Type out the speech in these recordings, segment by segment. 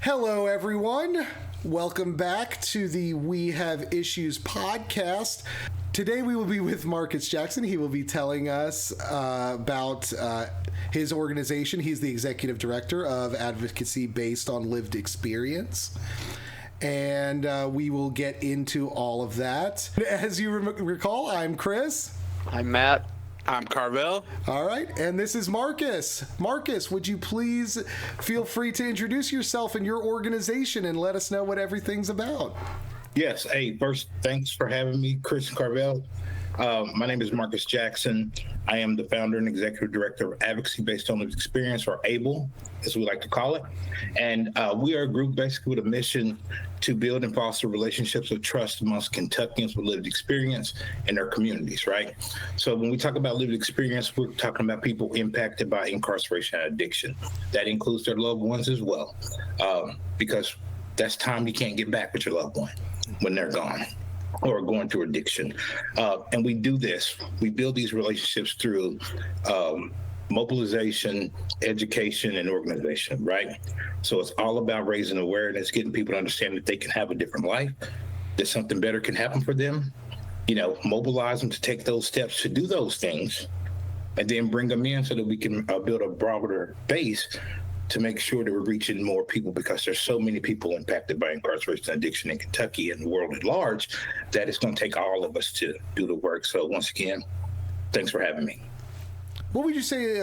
Hello, everyone. Welcome back to the We Have Issues podcast. Today we will be with Marcus Jackson. He will be telling us about his organization. He's the executive director of Advocacy Based on Lived Experience. And we will get into all of that. As you recall, I'm Chris. I'm Matt. I'm Carvell. All right, and this is Marcus. Marcus, would you please feel free to introduce yourself and your organization and let us know what everything's about? Yes. Hey, first, thanks for having me, Chris and Carvell. My name is Marcus Jackson. I am the founder and executive director of Advocacy Based on Lived Experience, or ABLE, as we like to call it. And we are a group basically with a mission to build and foster relationships of trust amongst Kentuckians with lived experience in their communities, right? So when we talk about lived experience, we're talking about people impacted by incarceration and addiction. That includes their loved ones as well, because that's time you can't get back with your loved one when they're gone or going through addiction. And we do this. We build these relationships through mobilization, education, and organization, right? So it's all about raising awareness, getting people to understand that they can have a different life, that something better can happen for them, mobilize them to take those steps to do those things, and then bring them in so that we can build a broader base to make sure that we're reaching more people, because there's so many people impacted by incarceration and addiction in Kentucky and the world at large that it's going to take all of us to do the work. So once again, thanks for having me. What would you say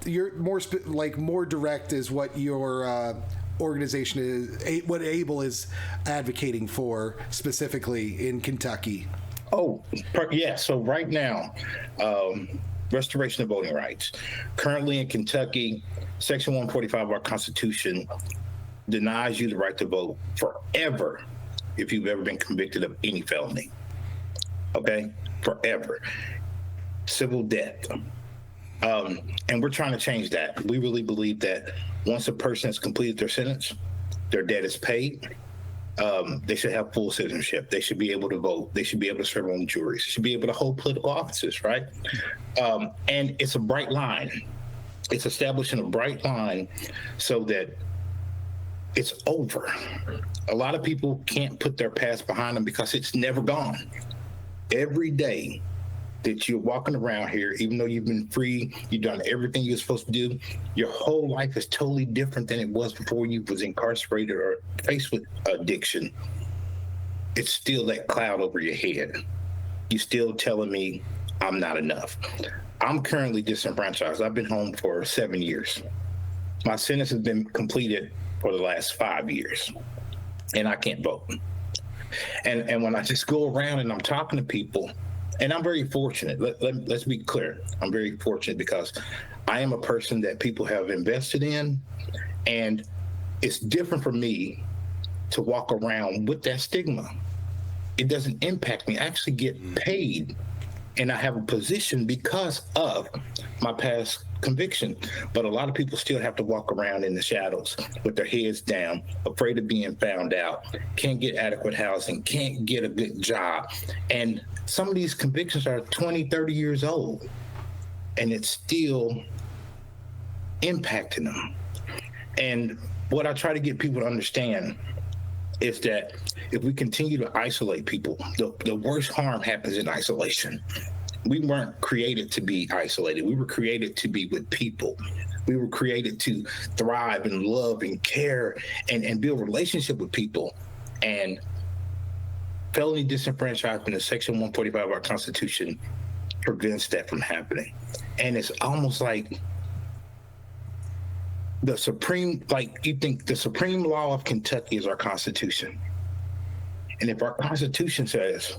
you're more direct is what your organization is, what ABLE is advocating for specifically in Kentucky? Oh, yeah. So right now, restoration of voting rights. Currently in Kentucky, Section 145 of our Constitution denies you the right to vote forever if you've ever been convicted of any felony. Okay? Forever. Civil death. And we're trying to change that. We really believe that once a person has completed their sentence, their debt is paid, they should have full citizenship. They should be able to vote. They should be able to serve on juries. They should be able to hold political offices, right? And it's a bright line. It's establishing a bright line so that it's over. A lot of people can't put their past behind them because it's never gone. Every day that you're walking around here, even though you've been free, you've done everything you're supposed to do, your whole life is totally different than it was before you was incarcerated or faced with addiction. It's still that cloud over your head. You're still telling me I'm not enough. I'm currently disenfranchised. I've been home for 7 years. My sentence has been completed for the last 5 years, and I can't vote. And when I just go around and I'm talking to people, and I'm very fortunate. Let's be clear. I'm very fortunate because I am a person that people have invested in, and it's different for me to walk around with that stigma. It doesn't impact me. I actually get paid, and I have a position because of my past conviction. But a lot of people still have to walk around in the shadows with their heads down, afraid of being found out, can't get adequate housing, can't get a good job. And some of these convictions are 20, 30 years old, and it's still impacting them. And what I try to get people to understand is that if we continue to isolate people, the worst harm happens in isolation. We weren't created to be isolated. We were created to be with people. We were created to thrive and love and care and build relationship with people. And felony disenfranchisement in Section 145 of our Constitution prevents that from happening. And it's almost like you think the supreme law of Kentucky is our Constitution. And if our Constitution says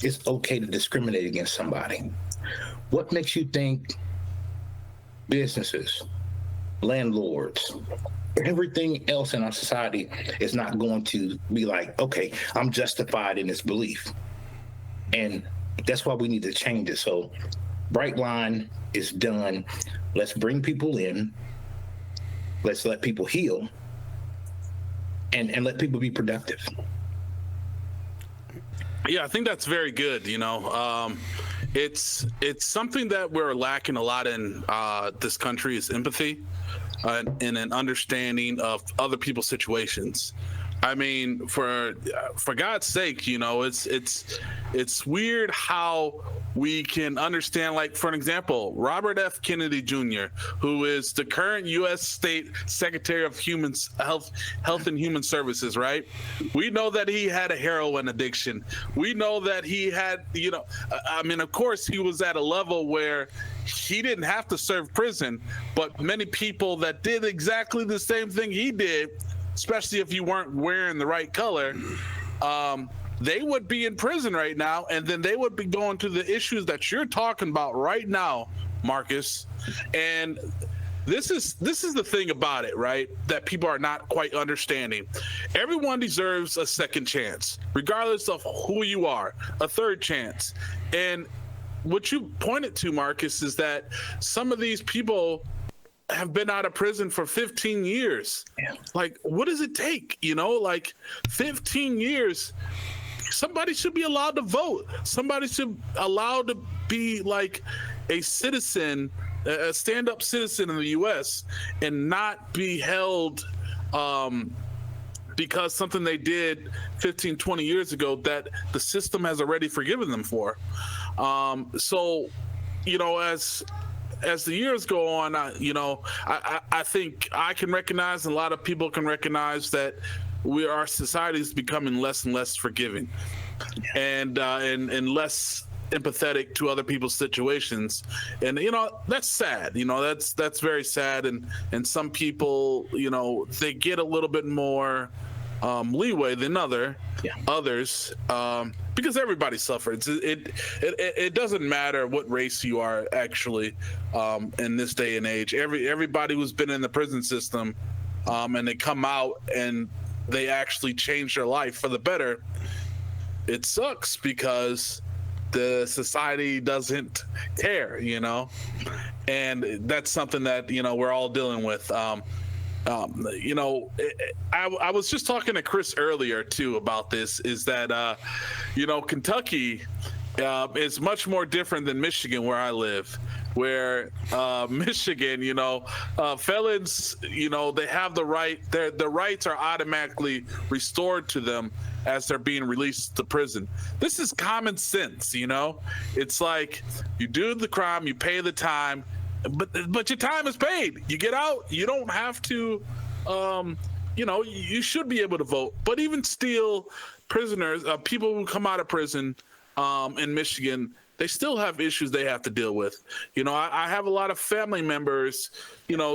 it's okay to discriminate against somebody, what makes you think businesses, landlords, everything else in our society is not going to be like, okay, I'm justified in this belief? And that's why we need to change it. So bright line is done. Let's bring people in. Let's let people heal and let people be productive. Yeah, I think that's very good. it's something that we're lacking a lot in this country is empathy and an understanding of other people's situations. I mean, for God's sake, it's weird how we can understand, like, for an example, Robert F. Kennedy Jr., who is the current U.S. State Secretary of Health and Human Services, right? We know that he had a heroin addiction. We know that he had, of course, he was at a level where he didn't have to serve prison, but many people that did exactly the same thing he did, especially if you weren't wearing the right color, they would be in prison right now, and then they would be going to the issues that you're talking about right now, Marcus. And this is the thing about it, right, that people are not quite understanding. Everyone deserves a second chance, regardless of who you are, a third chance. And what you pointed to, Marcus, is that some of these people have been out of prison for 15 years. Yeah. Like, what does it take? 15 years. Somebody should be allowed to vote. Somebody should be allowed to be like a citizen, a stand-up citizen in the U.S. and not be held because something they did 15, 20 years ago that the system has already forgiven them for. As the years go on, I think I can recognize, and a lot of people can recognize, that our society is becoming less and less forgiving, and less empathetic to other people's situations, and that's sad. That's very sad, and some people, they get a little bit more leeway than others, because everybody suffers. It doesn't matter what race you are, actually, in this day and age. Everybody who's been in the prison system, and they come out and they actually change their life for the better, it sucks because the society doesn't care, and that's something that we're all dealing with. I was just talking to Chris earlier too about this, is that Kentucky is much more different than Michigan, where I live, where Michigan, felons, they have the right, their rights are automatically restored to them as they're being released to prison. This is common sense. It's like, you do the crime, you pay the time, but your time is paid. You get out, you don't have to, you should be able to vote. But even still, prisoners, people who come out of prison in Michigan, they still have issues they have to deal with. I have a lot of family members,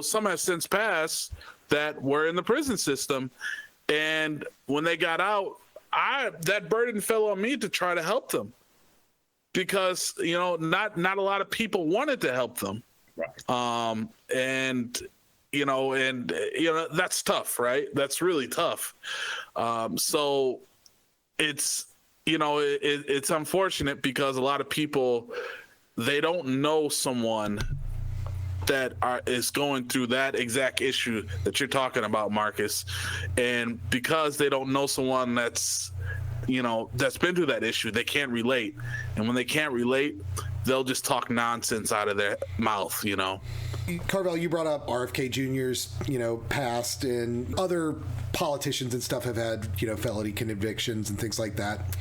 some have since passed, that were in the prison system. And when they got out, that burden fell on me to try to help them, because, not a lot of people wanted to help them. Right. That's tough, right? That's really tough. So it's, it's unfortunate, because a lot of people, they don't know someone that is going through that exact issue that you're talking about, Marcus. And because they don't know someone that's been through that issue, they can't relate. And when they can't relate, they'll just talk nonsense out of their mouth, Carvell, you brought up RFK Jr.'s, past, and other politicians and stuff have had, felony convictions and things like that.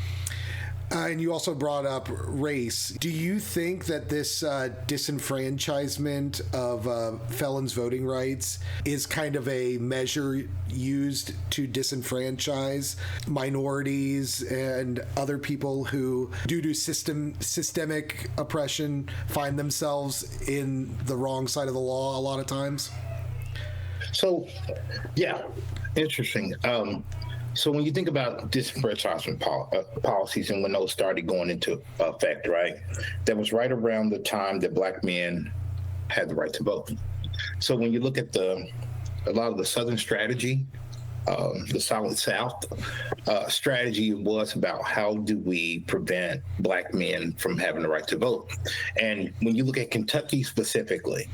And you also brought up race. Do you think that this disenfranchisement of felons' voting rights is kind of a measure used to disenfranchise minorities and other people who, due to systemic oppression, find themselves in the wrong side of the law a lot of times? So, yeah, interesting. So when you think about disenfranchisement policies and when those started going into effect, right, that was right around the time that Black men had the right to vote. So when you look at a lot of the Southern strategy, the Solid South strategy was about how do we prevent Black men from having the right to vote. And when you look at Kentucky specifically,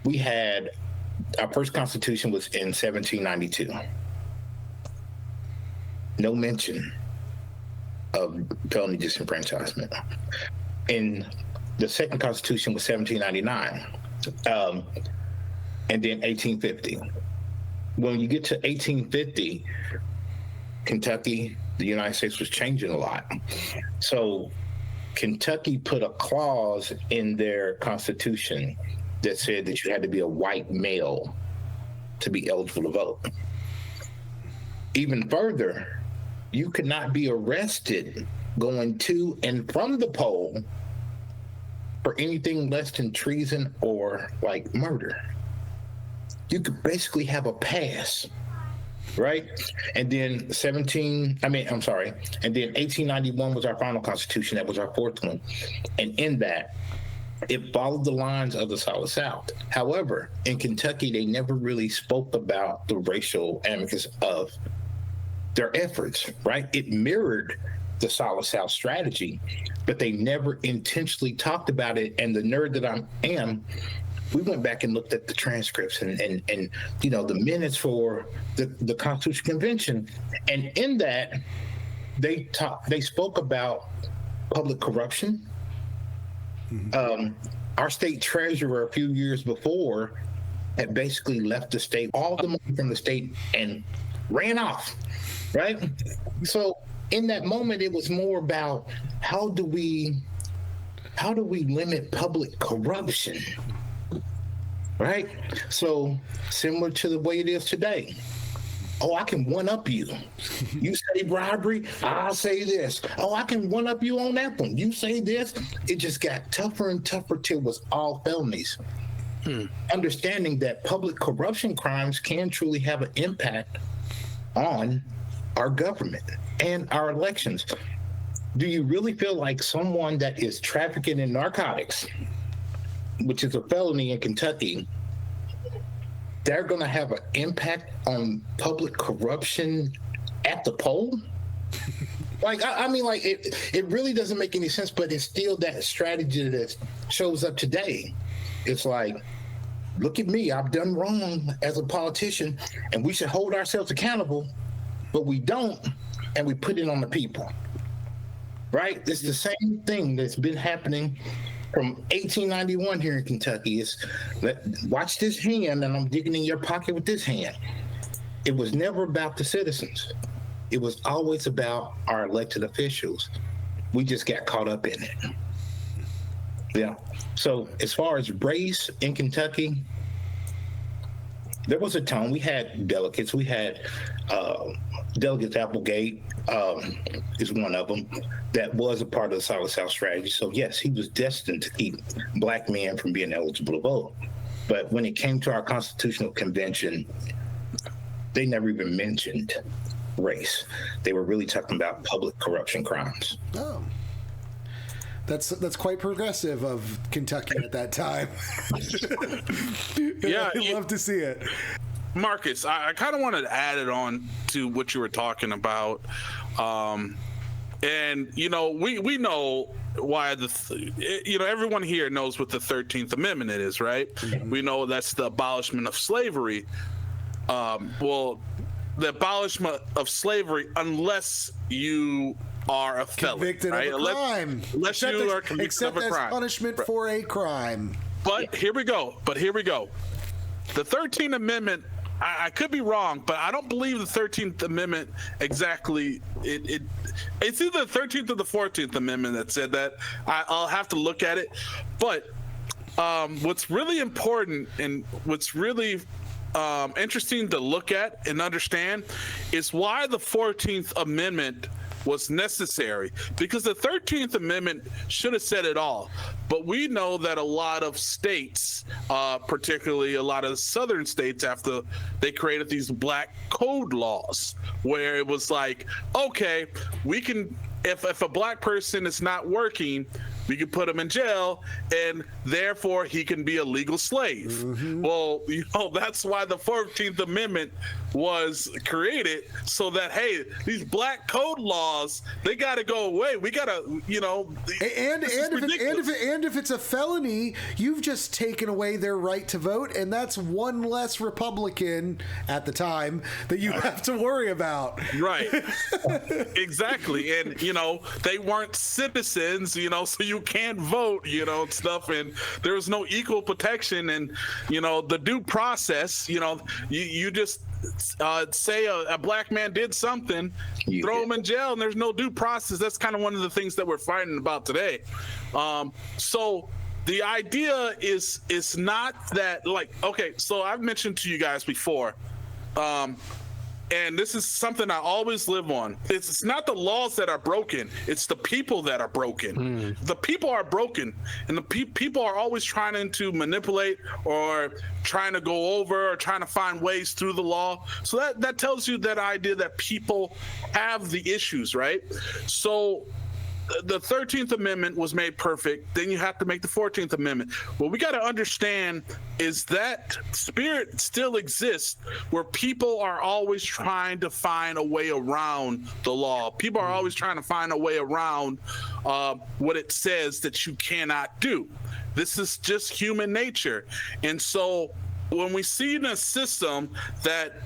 we had, our first constitution was in 1792. No mention of felony disenfranchisement. in the second Constitution was 1799, and then 1850. When you get to 1850, Kentucky, the United States was changing a lot. So Kentucky put a clause in their Constitution that said that you had to be a white male to be eligible to vote. Even further, you could not be arrested going to and from the poll for anything less than treason or like murder. You could basically have a pass, right? And then 1891 was our final constitution. That was our fourth one. And in that, it followed the lines of the Solid South. However, in Kentucky, they never really spoke about the racial amicus of their efforts, right? It mirrored the Solid South strategy, but they never intentionally talked about it. And the nerd that I am, we went back and looked at the transcripts and you know, the minutes for the Constitutional Convention, and in that they spoke about public corruption. Our state treasurer a few years before had basically left the state, all the money from the state, and ran off, right? So in that moment, it was more about how do we limit public corruption, right? So similar to the way it is today. Oh, I can one-up you. You say bribery, I'll say this. Oh, I can one-up you on that one. You say this. It just got tougher and tougher till it was all felonies. Understanding that public corruption crimes can truly have an impact on our government and our elections. Do you really feel like someone that is trafficking in narcotics, which is a felony in Kentucky, they're going to have an impact on public corruption at the poll? Like, I mean, like, it really doesn't make any sense, but it's still that strategy that shows up today. It's like, look at me, I've done wrong as a politician, and we should hold ourselves accountable, but we don't, and we put it on the people, right? It's the same thing that's been happening from 1891 here in Kentucky. Is watch this hand, and I'm digging in your pocket with this hand. It was never about the citizens. It was always about our elected officials. We just got caught up in it. Yeah. So as far as race in Kentucky, there was a time we had delegates. We had Delegate Applegate is one of them that was a part of the Solid South strategy. So yes, he was destined to keep Black men from being eligible to vote. But when it came to our Constitutional Convention, they never even mentioned race. They were really talking about public corruption crimes. Oh. That's quite progressive of Kentucky at that time. Yeah, I'd love to see it. Marcus, I kind of wanted to add it on to what you were talking about. And, you know, we know why everyone here knows what the 13th Amendment is, right? Mm-hmm. We know that's the abolishment of slavery. Well, the abolishment of slavery, unless you are a felon, convicted right? of a crime. Unless you are convicted of a crime. Except as punishment for a crime. But here we go. The 13th Amendment, I could be wrong, but I don't believe the 13th Amendment exactly. It's either the 13th or the 14th Amendment that said that. I'll have to look at it. But what's really important and what's really interesting to look at and understand is why the 14th Amendment was necessary, because the 13th Amendment should have said it all. But we know that a lot of states, particularly a lot of southern states, after they created these black code laws, where it was like, okay, we can, if a black person is not working, we can put him in jail, and therefore he can be a legal slave. Mm-hmm. Well, that's why the 14th Amendment was created so that, hey, these black code laws, they got to go away. We got to, and if it's a felony, you've just taken away their right to vote, and that's one less Republican at the time that you have to worry about. Right. Exactly. And, they weren't citizens, so you can't vote, stuff. And there was no equal protection. And, the due process, you just say a black man did something, throw him in jail, and there's no due process. That's kind of one of the things that we're fighting about today. So the idea is not that, okay, so I've mentioned to you guys before, and this is something I always live on. It's not the laws that are broken. It's the people that are broken. The people are broken, and the people are always trying to manipulate or trying to go over or trying to find ways through the law. So that tells you that idea that people have the issues, right? So the 13th Amendment was made perfect. Then you have to make the 14th Amendment. What we got to understand is that spirit still exists where people are always trying to find a way around the law. People are always trying to find a way around what it says that you cannot do. This is just human nature. And so when we see in a system that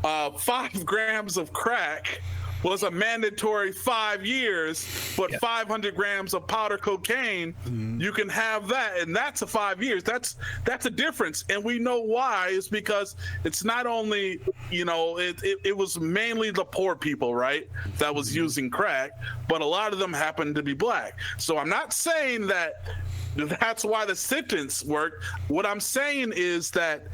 5 grams of crack was a mandatory 5 years, but 500 grams of powder cocaine, you can have that, and that's a 5 years. That's a difference, and we know why. It's because it's not only, it was mainly the poor people, right, that was using crack, but a lot of them happened to be black. So I'm not saying that that's why the sentence worked. What I'm saying is that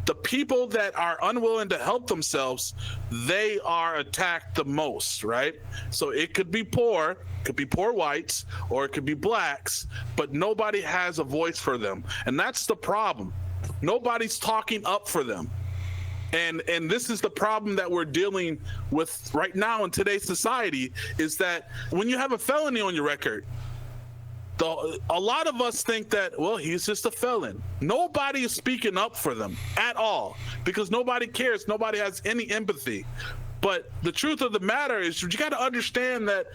the people that are unwilling to help themselves, they are attacked the most, right? So it could be poor whites, or it could be blacks, but nobody has a voice for them. And that's the problem. Nobody's talking up for them. And this is the problem that we're dealing with right now in today's society, is that when you have a felony on your record, a lot of us think that, well, he's just a felon. Nobody is speaking up for them at all because nobody cares. Nobody has any empathy. But the truth of the matter is, you got to understand that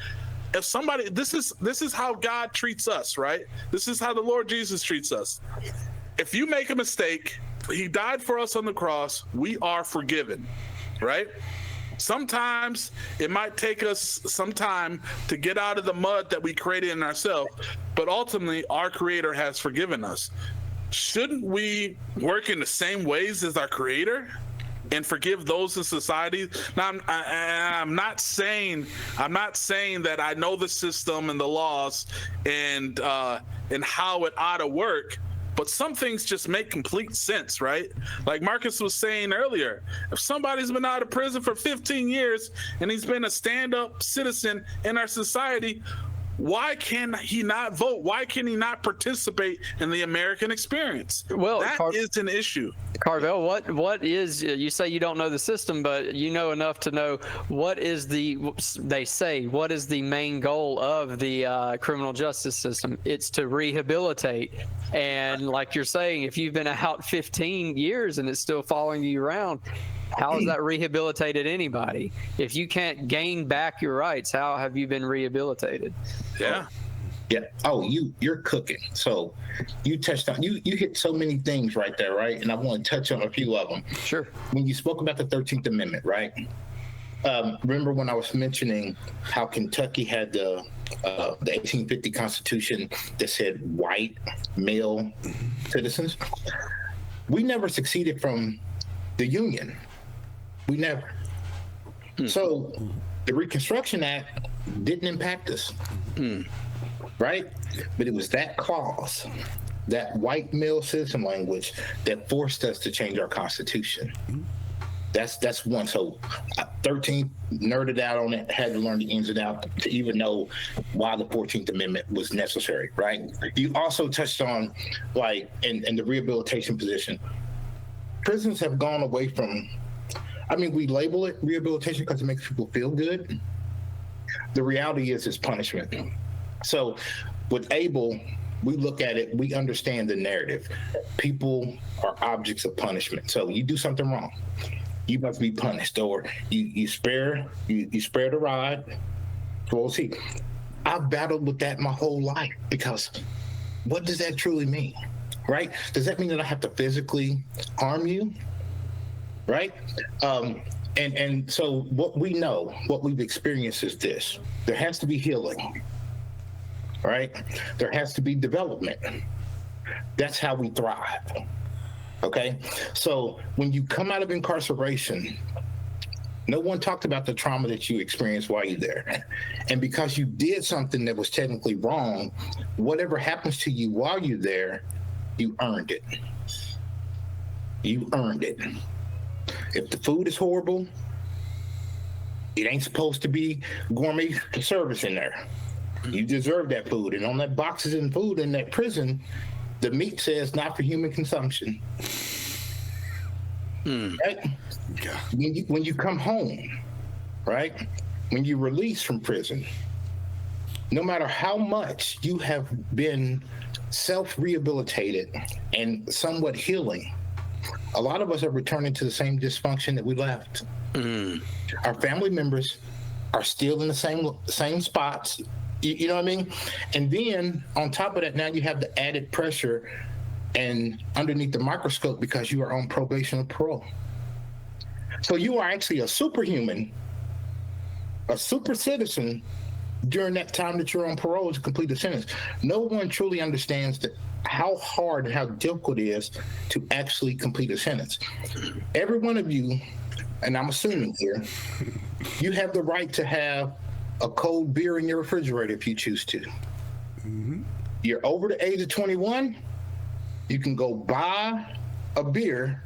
if somebody, this is how God treats us, right? This is how the Lord Jesus treats us. If you make a mistake, he died for us on the cross. We are forgiven, right? Sometimes it might take us some time to get out of the mud that we created in ourselves, but ultimately our Creator has forgiven us. Shouldn't we work in the same ways as our Creator and forgive those in society? Now, I'm not saying that I know the system and the laws and how it ought to work. But some things just make complete sense, right? Like Marcus was saying earlier, if somebody's been out of prison for 15 years and he's been a stand-up citizen in our society, why can he not vote? Why can he not participate in the American experience? Well, that is an issue. Carvell, what is, you say you don't know the system, but you know enough to know what is what is the main goal of the criminal justice system? It's to rehabilitate. And like you're saying, if you've been out 15 years and it's still following you around, how has that rehabilitated anybody? If you can't gain back your rights, how have you been rehabilitated? Yeah. Yeah. Oh, you're cooking. So you touched on, you hit so many things right there, right? And I want to touch on a few of them. Sure. When you spoke about the 13th Amendment, right? Remember when I was mentioning how Kentucky had the 1850 Constitution that said white male citizens? We never succeeded from the Union. We never. So the Reconstruction Act didn't impact us, right? But it was that clause, that white male citizen language, that forced us to change our Constitution. That's one. So 13 nerded out on it, had to learn the ins and outs to even know why the 14th Amendment was necessary, right? You also touched on, like, in the rehabilitation position, prisons have gone away from, we label it rehabilitation because it makes people feel good. The reality is it's punishment. So with ABLE, we look at it, we understand the narrative. People are objects of punishment. So you do something wrong. you must be punished, or you spare the rod. Well, see, I've battled with that my whole life, because what does that truly mean, right? Does that mean that I have to physically harm you, right? And so what we know, what we've experienced is this: there has to be healing, right? There has to be development. That's how we thrive. Okay, so when you come out of incarceration, no one talked about the trauma that you experienced while you're there. And because you did something that was technically wrong, whatever happens to you while you're there, you earned it. You earned it. If the food is horrible, it ain't supposed to be gourmet service in there. You deserve that food. And on that boxes and food in that prison, the meat says not for human consumption. Right? Yeah. When you come home, right? When you release from prison, no matter how much you have been self-rehabilitated and somewhat healing, a lot of us are returning to the same dysfunction that we left. Our family members are still in the same spots. You know what I mean? And then on top of that, now you have the added pressure and underneath the microscope because you are on probation or parole. So you are actually a superhuman, a super citizen during that time that you're on parole to complete a sentence. No one truly understands how hard and how difficult it is to actually complete a sentence. Every one of you, and I'm assuming here, you have the right to have a cold beer in your refrigerator if you choose to. You're over the age of 21, you can go buy a beer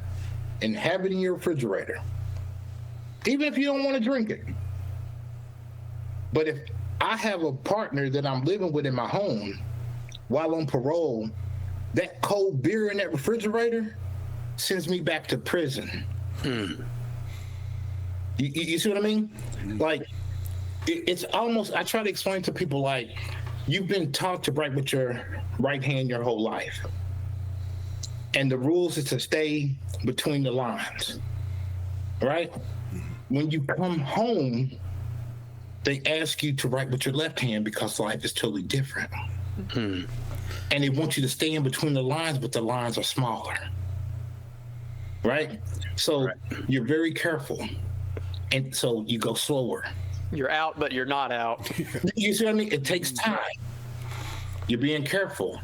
and have it in your refrigerator, even if you don't want to drink it. But if I have a partner that I'm living with in my home while on parole, that cold beer in that refrigerator sends me back to prison. You see what I mean? Like, it's almost, I try to explain to people, like, you've been taught to write with your right hand your whole life. And the rules is to stay between the lines, right? When you come home, they ask you to write with your left hand because life is totally different. And they want you to stay in between the lines, but the lines are smaller, right? So you're very careful. And so you go slower. You're out, but you're not out. You see what I mean? It takes time. You're being careful.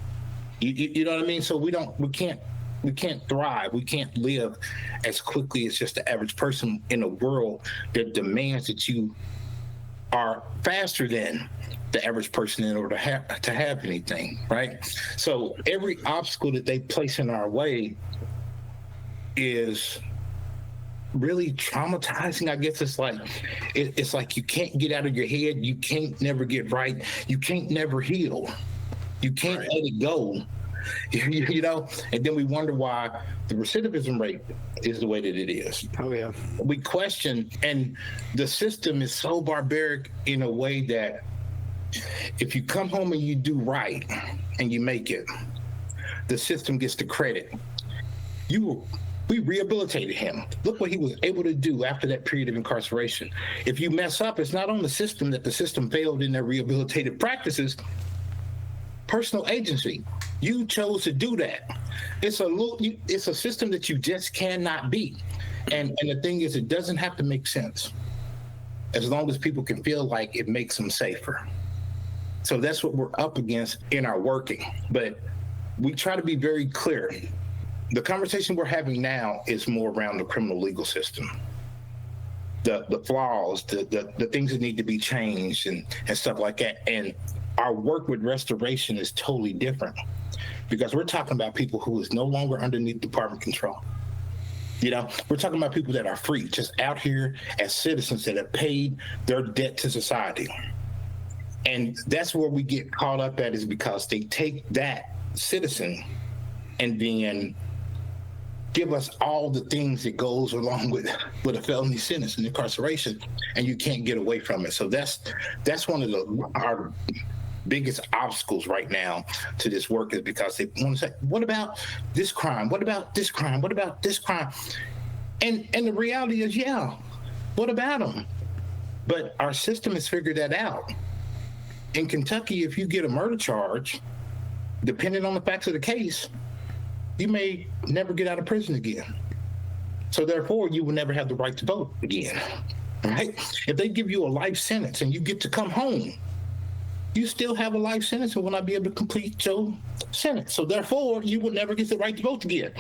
You know what I mean? So we can't thrive. We can't live as quickly as just the average person in a world that demands that you are faster than the average person in order to have anything, right? So every obstacle that they place in our way is really traumatizing. I guess it's like you can't get out of your head. You can't never get right. You can't never heal. You can't let it go. You know, and then we wonder why the recidivism rate is the way that it is. Oh yeah. We question, and the system is so barbaric in a way that if you come home and you do right and you make it, the system gets the credit. We rehabilitated him. Look what he was able to do after that period of incarceration. If you mess up, it's not on the system that the system failed in their rehabilitative practices. Personal agency. You chose to do that. It's a system that you just cannot beat. And the thing is, it doesn't have to make sense, as long as people can feel like it makes them safer. So that's what we're up against in our working. But we try to be very clear. The conversation we're having now is more around the criminal legal system, the flaws, the things that need to be changed and stuff like that. And our work with restoration is totally different, because we're talking about people who is no longer underneath department control. You know, we're talking about people that are free, just out here as citizens that have paid their debt to society. And that's where we get caught up at, is because they take that citizen and then give us all the things that goes along with a felony sentence and incarceration, and you can't get away from it. So that's one of our biggest obstacles right now to this work, is because they want to say, what about this crime? What about this crime? What about this crime? And the reality is, yeah, what about them? But our system has figured that out. In Kentucky, if you get a murder charge, depending on the facts of the case, you may never get out of prison again. So therefore, you will never have the right to vote again, right? If they give you a life sentence and you get to come home, you still have a life sentence and will not be able to complete your sentence. So therefore, you will never get the right to vote again.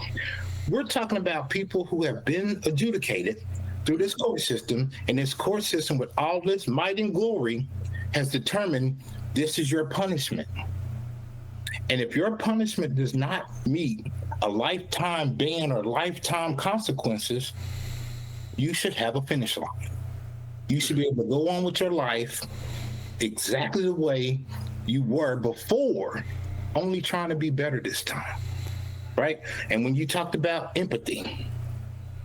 We're talking about people who have been adjudicated through this court system, and this court system with all this might and glory has determined this is your punishment. And if your punishment does not meet a lifetime ban or lifetime consequences, you should have a finish line. You should be able to go on with your life exactly the way you were before, only trying to be better this time, right? And when you talked about empathy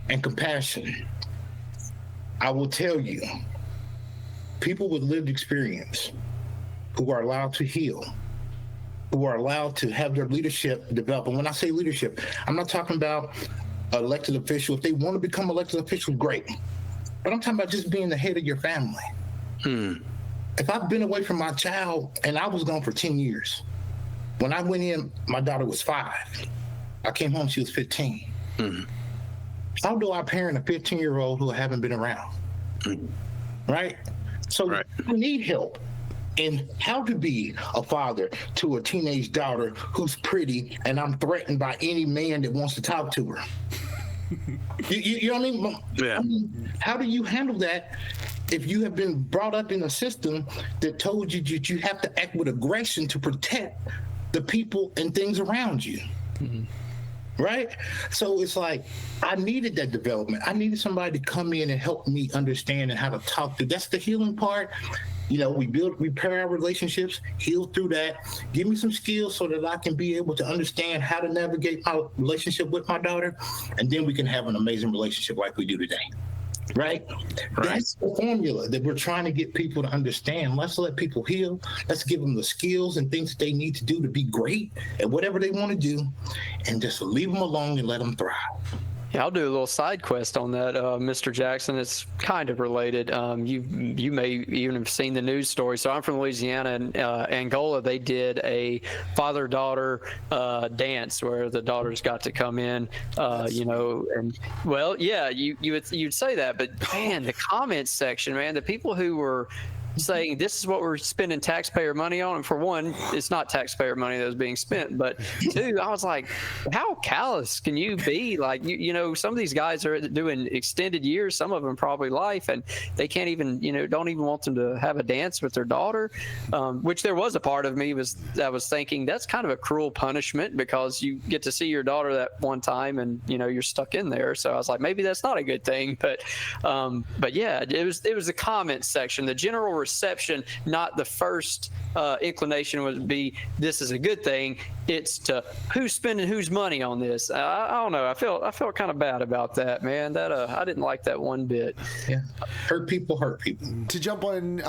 and compassion, I will tell you, people with lived experience who are allowed to heal, who are allowed to have their leadership develop. And when I say leadership, I'm not talking about elected officials. If they want to become elected officials, great. But I'm talking about just being the head of your family. If I've been away from my child, and I was gone for 10 years, when I went in, my daughter was 5. I came home, she was 15. How do I parent a 15-year-old who I haven't been around? Right? So I need help in how to be a father to a teenage daughter who's pretty and I'm threatened by any man that wants to talk to her. You know what I mean? Yeah. I mean, how do you handle that if you have been brought up in a system that told you that you have to act with aggression to protect the people and things around you? Right? So it's like, I needed that development. I needed somebody to come in and help me understand and how to talk to. That's the healing part. You know, we repair our relationships, heal through that. Give me some skills so that I can be able to understand how to navigate my relationship with my daughter. And then we can have an amazing relationship like we do today. Right? That's the formula that we're trying to get people to understand. Let's let people heal. Let's give them the skills and things that they need to do to be great at whatever they want to do, and just leave them alone and let them thrive. Yeah, I'll do a little side quest on that, Mr. Jackson. It's kind of related. You may even have seen the news story. So I'm from Louisiana, and Angola, they did a father-daughter dance where the daughters got to come in, you know, and well, yeah, you'd say that, but man, the comments section, man, the people who were saying this is what we're spending taxpayer money on, and for one, it's not taxpayer money that was being spent, but two, I was like, how callous can you be? Like, you know, some of these guys are doing extended years, some of them probably life, and they can't even, you know, don't even want them to have a dance with their daughter, which there was a part of me that was thinking that's kind of a cruel punishment because you get to see your daughter that one time and, you know, you're stuck in there. So I was like, maybe that's not a good thing, but yeah, it was the comment section, the general reception, not the first inclination would be this is a good thing. It's to who's spending whose money on this. I don't know. I felt kind of bad about that, man. That I didn't like that one bit. Yeah, hurt people. To jump on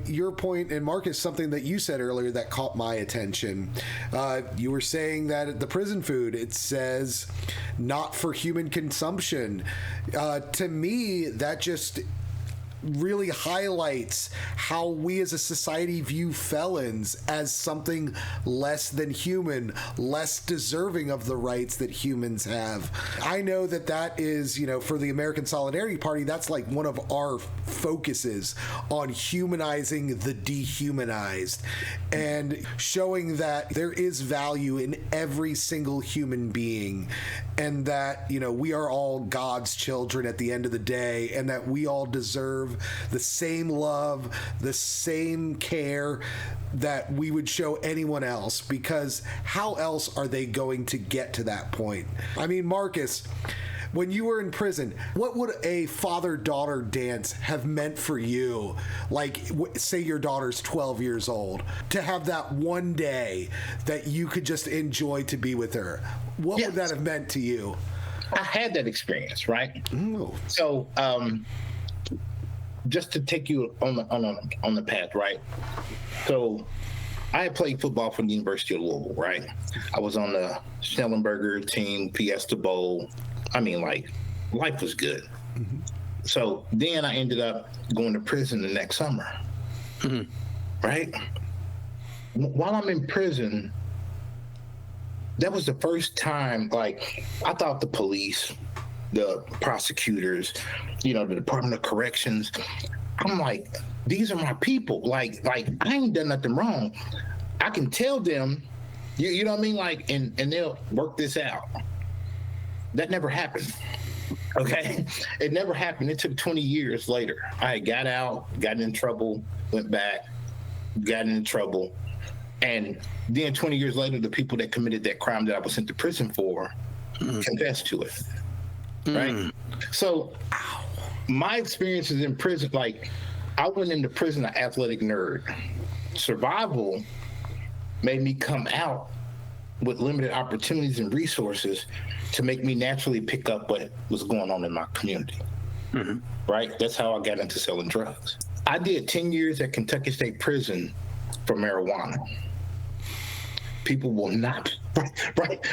your point, and Marcus, something that you said earlier that caught my attention. You were saying that the prison food, it says not for human consumption. To me, that just really highlights how we as a society view felons as something less than human, less deserving of the rights that humans have. I know that is, you know, for the American Solidarity Party, that's like one of our focuses on humanizing the dehumanized and showing that there is value in every single human being, and that, you know, we are all God's children at the end of the day, and that we all deserve the same love, the same care that we would show anyone else, because how else are they going to get to that point? I mean, Marcus, when you were in prison, what would a father-daughter dance have meant for you? Like, say your daughter's 12 years old, to have that one day that you could just enjoy to be with her. What would that have meant to you? I had that experience, right? Ooh. So, just to take you on the path, right? So, I had played football for the University of Louisville, right? I was on the Schnellenberger team, Fiesta Bowl. I mean, like, life was good. So then I ended up going to prison the next summer. Right? While I'm in prison, that was the first time, like, I thought the police, the prosecutors, the Department of Corrections, I'm like, these are my people. Like I ain't done nothing wrong. I can tell them, you know what I mean? Like, and they'll work this out. That never happened. Okay? It never happened. It took 20 years later. I got out, got in trouble, went back, got in trouble. And then 20 years later, the people that committed that crime that I was sent to prison for confessed to it. Right? So my experiences in prison, like, I went into prison an athletic nerd. Survival made me come out with limited opportunities and resources to make me naturally pick up what was going on in my community. Right? That's how I got into selling drugs. I did 10 years at Kentucky State Prison for marijuana. People will not,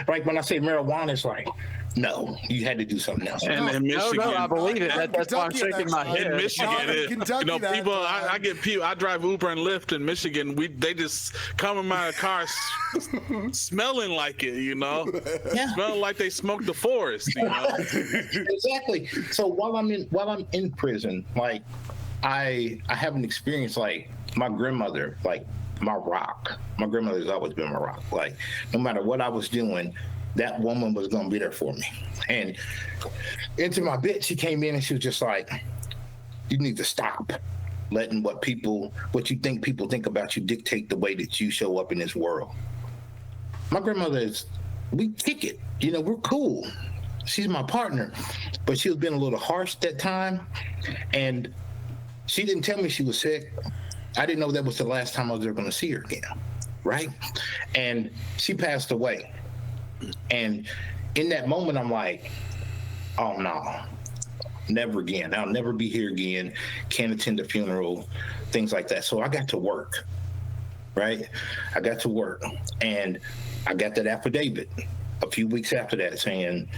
right? When I say marijuana, it's like, no, you had to do something else. And in Michigan, no, I believe it. That's why I'm shaking my head. In Michigan, Kentucky, I get people. I drive Uber and Lyft in Michigan. They just come in my car smelling like it, smelling like they smoked the forest. Exactly. So while I'm in prison, like, I have an experience, like, my grandmother, like, my rock. My grandmother's always been my rock. Like, no matter what I was doing, that woman was going to be there for me. And into my bed, she came in and she was just like, you need to stop letting what you think people think about you dictate the way that you show up in this world. My grandmother we kick it. We're cool. She's my partner. But she was being a little harsh that time. And she didn't tell me she was sick. I didn't know that was the last time I was ever going to see her again, right? And she passed away. And in that moment, I'm like, oh, no, never again. I'll never be here again. Can't attend the funeral, things like that. So I got to work, right? I got to work. And I got that affidavit a few weeks after that saying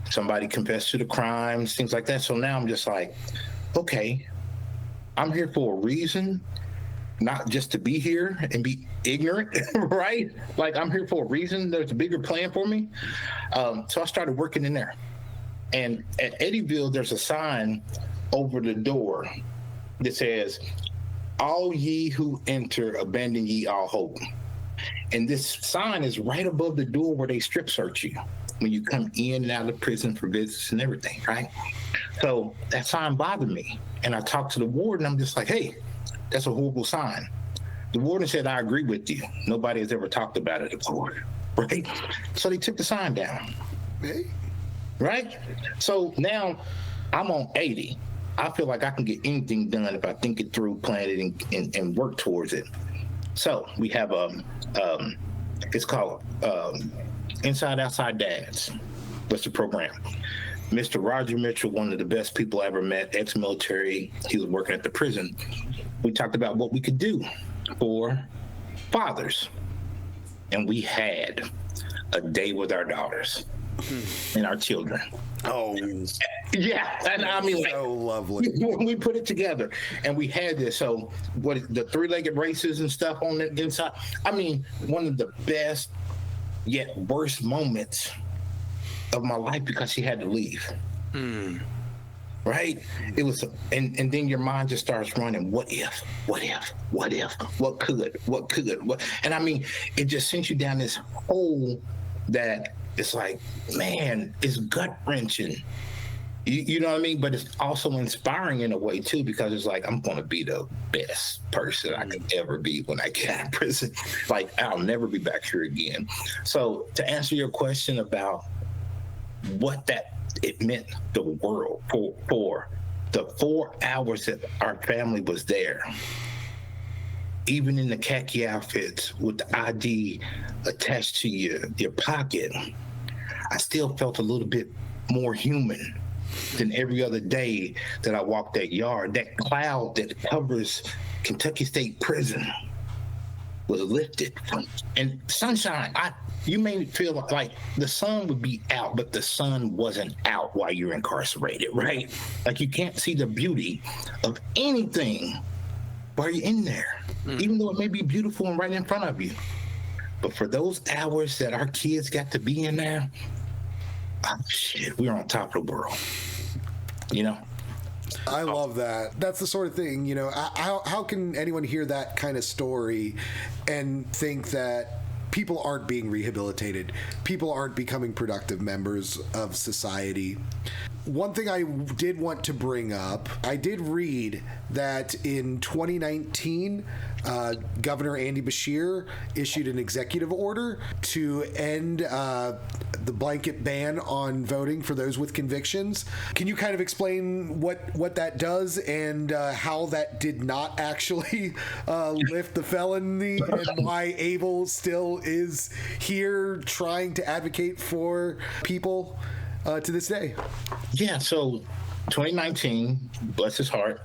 somebody confessed to the crimes, things like that. So now I'm just like, okay, I'm here for a reason. Not just to be here and be ignorant, right? Like, I'm here for a reason. There's a bigger plan for me. So I started working in there. And at Eddyville, there's a sign over the door that says, all ye who enter, abandon ye all hope. And this sign is right above the door where they strip search you when you come in and out of prison for visits and everything, right? So that sign bothered me. And I talked to the warden. I'm just like, hey, that's a horrible sign. The warden said, I agree with you. Nobody has ever talked about it before, right? So they took the sign down, right? So now I'm on 80. I feel like I can get anything done if I think it through, plan it, and work towards it. So we have it's called Inside Outside Dads. That's the program. Mr. Roger Mitchell, one of the best people I ever met, ex-military, he was working at the prison. We talked about what we could do for fathers. And we had a day with our daughters and our children. Oh, yeah. And I mean, so lovely. We put it together and we had this. So the three-legged races and stuff on the inside. I mean, one of the best yet worst moments of my life because she had to leave. Right? It was, and then your mind just starts running. What if? What could? And I mean, it just sends you down this hole that it's like, man, it's gut wrenching. You know what I mean? But it's also inspiring in a way too, because it's like, I'm going to be the best person I could ever be when I get out of prison. Like, I'll never be back here again. So to answer your question about what it meant the world for the 4 hours that our family was there, even in the khaki outfits with the ID attached to your pocket, I still felt a little bit more human than every other day that I walked that yard. That cloud that covers Kentucky State Prison was lifted, and sunshine. you may feel like the sun would be out, but the sun wasn't out while you're incarcerated, right? Like you can't see the beauty of anything while you're in there, even though it may be beautiful and right in front of you. But for those hours that our kids got to be in there, oh shit, we're on top of the world, you know? I love that. That's the sort of thing, you know, how can anyone hear that kind of story and think that people aren't being rehabilitated, people aren't becoming productive members of society? One thing I did want to bring up, I did read that in 2019, Governor Andy Beshear issued an executive order to end the blanket ban on voting for those with convictions. Can you kind of explain what that does and how that did not actually lift the felony and why Abel still is here trying to advocate for people to this day? Yeah, so 2019, bless his heart,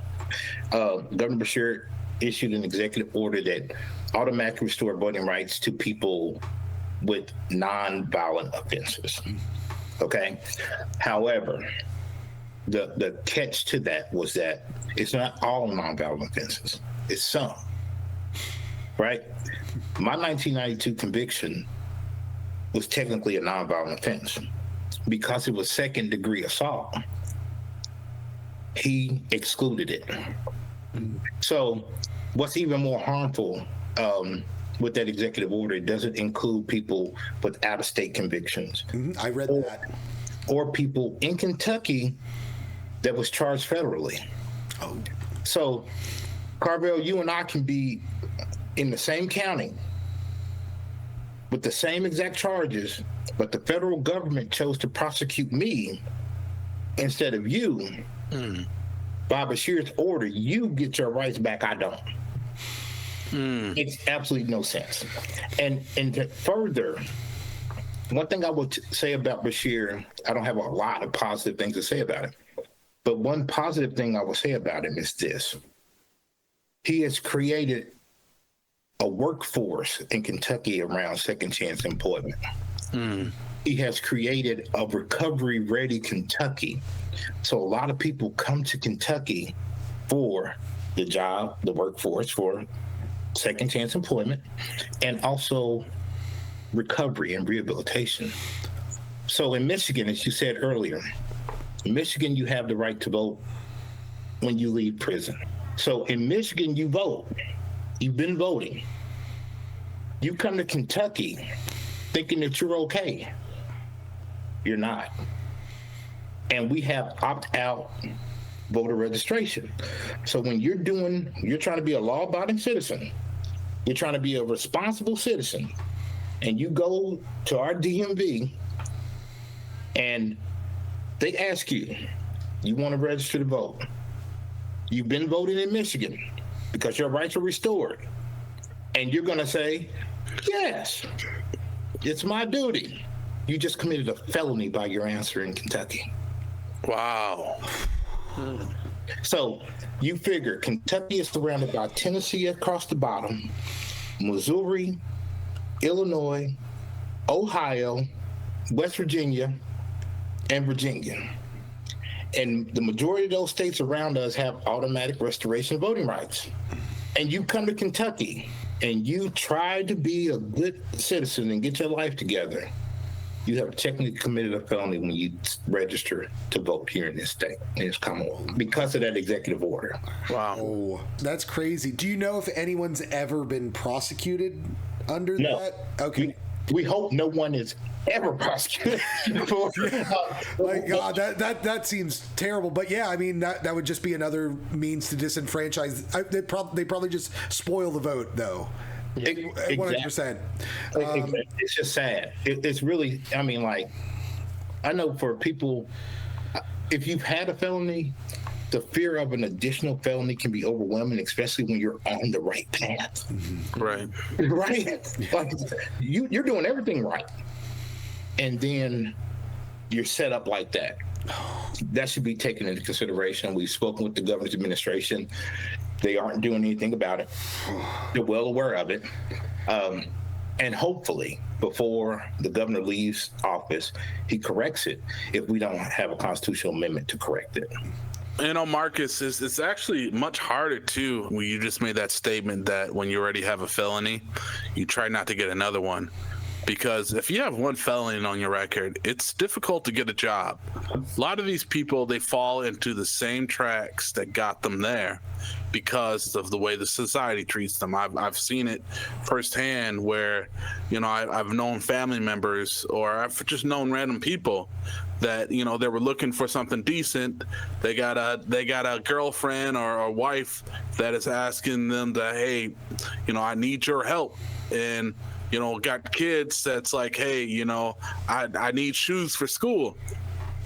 Governor Beshear issued an executive order that automatically restored voting rights to people with non-violent offenses. Okay? However, the catch to that was that it's not all non-violent offenses. It's some. Right? My 1992 conviction was technically a non-violent offense because it was second-degree assault. He excluded it. So what's even more harmful with that executive order, it doesn't include people with out-of-state convictions. I read that. Or people in Kentucky that was charged federally. Oh. So, Carvell, you and I can be in the same county with the same exact charges, but the federal government chose to prosecute me instead of you. By Beshear's order, you get your rights back, I don't. Makes absolutely no sense. And to further, one thing I would say about Beshear, I don't have a lot of positive things to say about him, but one positive thing I will say about him is this. He has created a workforce in Kentucky around second chance employment. He has created a recovery-ready Kentucky. So a lot of people come to Kentucky for the job, the workforce, for second chance employment, and also recovery and rehabilitation. So in Michigan, as you said earlier, in Michigan, you have the right to vote when you leave prison. So in Michigan, you vote. You've been voting. You come to Kentucky thinking that you're okay. You're not. And we have opt-out voter registration. So when you're trying to be a law-abiding citizen, you're trying to be a responsible citizen, and you go to our DMV and they ask you, you want to register to vote? You've been voting in Michigan because your rights are restored. And you're going to say, yes, it's my duty. You just committed a felony by your answer in Kentucky. Wow. So you figure Kentucky is surrounded by Tennessee across the bottom, Missouri, Illinois, Ohio, West Virginia, and Virginia. And the majority of those states around us have automatic restoration of voting rights. And you come to Kentucky and you try to be a good citizen and get your life together, you have technically committed a felony when you register to vote here in this state, in this Commonwealth, because of that executive order. Wow. Oh, that's crazy. Do you know if anyone's ever been prosecuted under that? Okay. We hope no one is ever prosecuted for. My God, that seems terrible. But yeah, I mean, that would just be another means to disenfranchise. They probably just spoil the vote, though. 100%. It's just sad. It's really, I mean, like, I know for people, if you've had a felony, the fear of an additional felony can be overwhelming, especially when you're on the right path. Right. Right? Like, you're doing everything right. And then you're set up like that. That should be taken into consideration. We've spoken with the governor's administration. They aren't doing anything about it. They're well aware of it. And hopefully, before the governor leaves office, he corrects it if we don't have a constitutional amendment to correct it. Marcus, it's actually much harder too when you just made that statement that when you already have a felony, you try not to get another one. Because if you have one felony on your record, it's difficult to get a job. A lot of these people, they fall into the same tracks that got them there because of the way the society treats them. I've seen it firsthand where, I've known family members, or I've just known random people that, they were looking for something decent. They got a girlfriend or a wife that is asking them that, hey, I need your help. And got kids that's like, hey, I need shoes for school.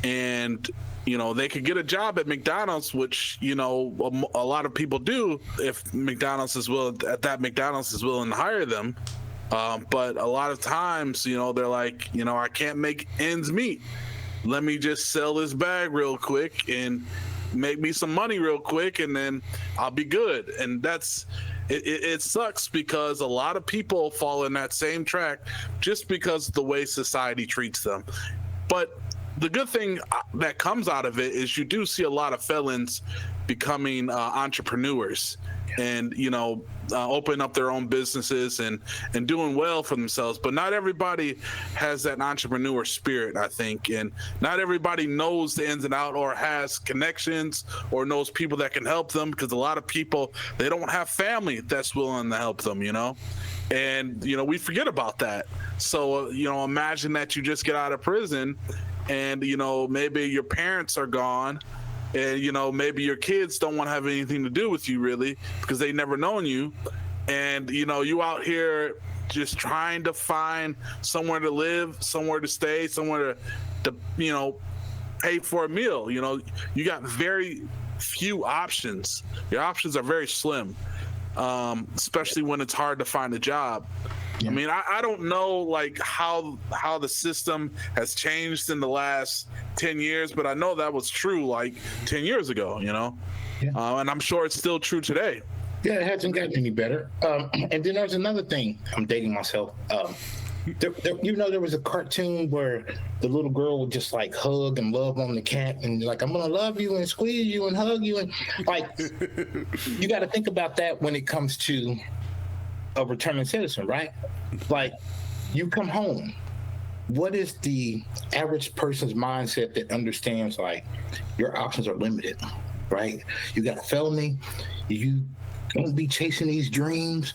And, they could get a job at McDonald's, which, a lot of people do if McDonald's is willing to hire them. But a lot of times, they're like, I can't make ends meet. Let me just sell this bag real quick and make me some money real quick, and then I'll be good. And it sucks because a lot of people fall in that same track just because of the way society treats them. But the good thing that comes out of it is you do see a lot of felons becoming entrepreneurs and, open up their own businesses and doing well for themselves. But not everybody has that entrepreneur spirit, I think. And not everybody knows the ins and outs or has connections or knows people that can help them, because a lot of people, they don't have family that's willing to help them, And, we forget about that. So, imagine that you just get out of prison and, maybe your parents are gone. And, maybe your kids don't want to have anything to do with you, really, because they never known you. And, you out here just trying to find somewhere to live, somewhere to stay, somewhere to pay for a meal. You got very few options. Your options are very slim, especially when it's hard to find a job. Yeah. I mean, I don't know how the system has changed in the last 10 years, but I know that was true 10 years ago, Yeah. And I'm sure it's still true today. Yeah, it hasn't gotten any better. And then there's another thing. I'm dating myself. There was a cartoon where the little girl would just hug and love on the cat and I'm going to love you and squeeze you and hug you. And you got to think about that when it comes to a returning citizen, right? You come home. What is the average person's mindset that understands your options are limited, right? You got a felony. You don't be chasing these dreams.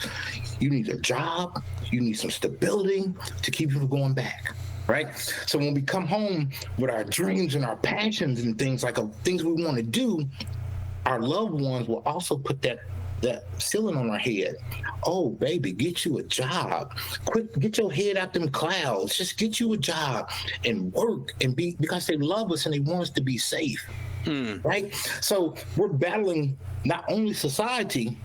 You need a job. You need some stability to keep you from going back, right? So when we come home with our dreams and our passions and things things we want to do, our loved ones will also put that ceiling on our head. Oh, baby, get you a job. Quick, get your head out them clouds. Just get you a job and work and be, because they love us and they want us to be safe, right? So we're battling not only society,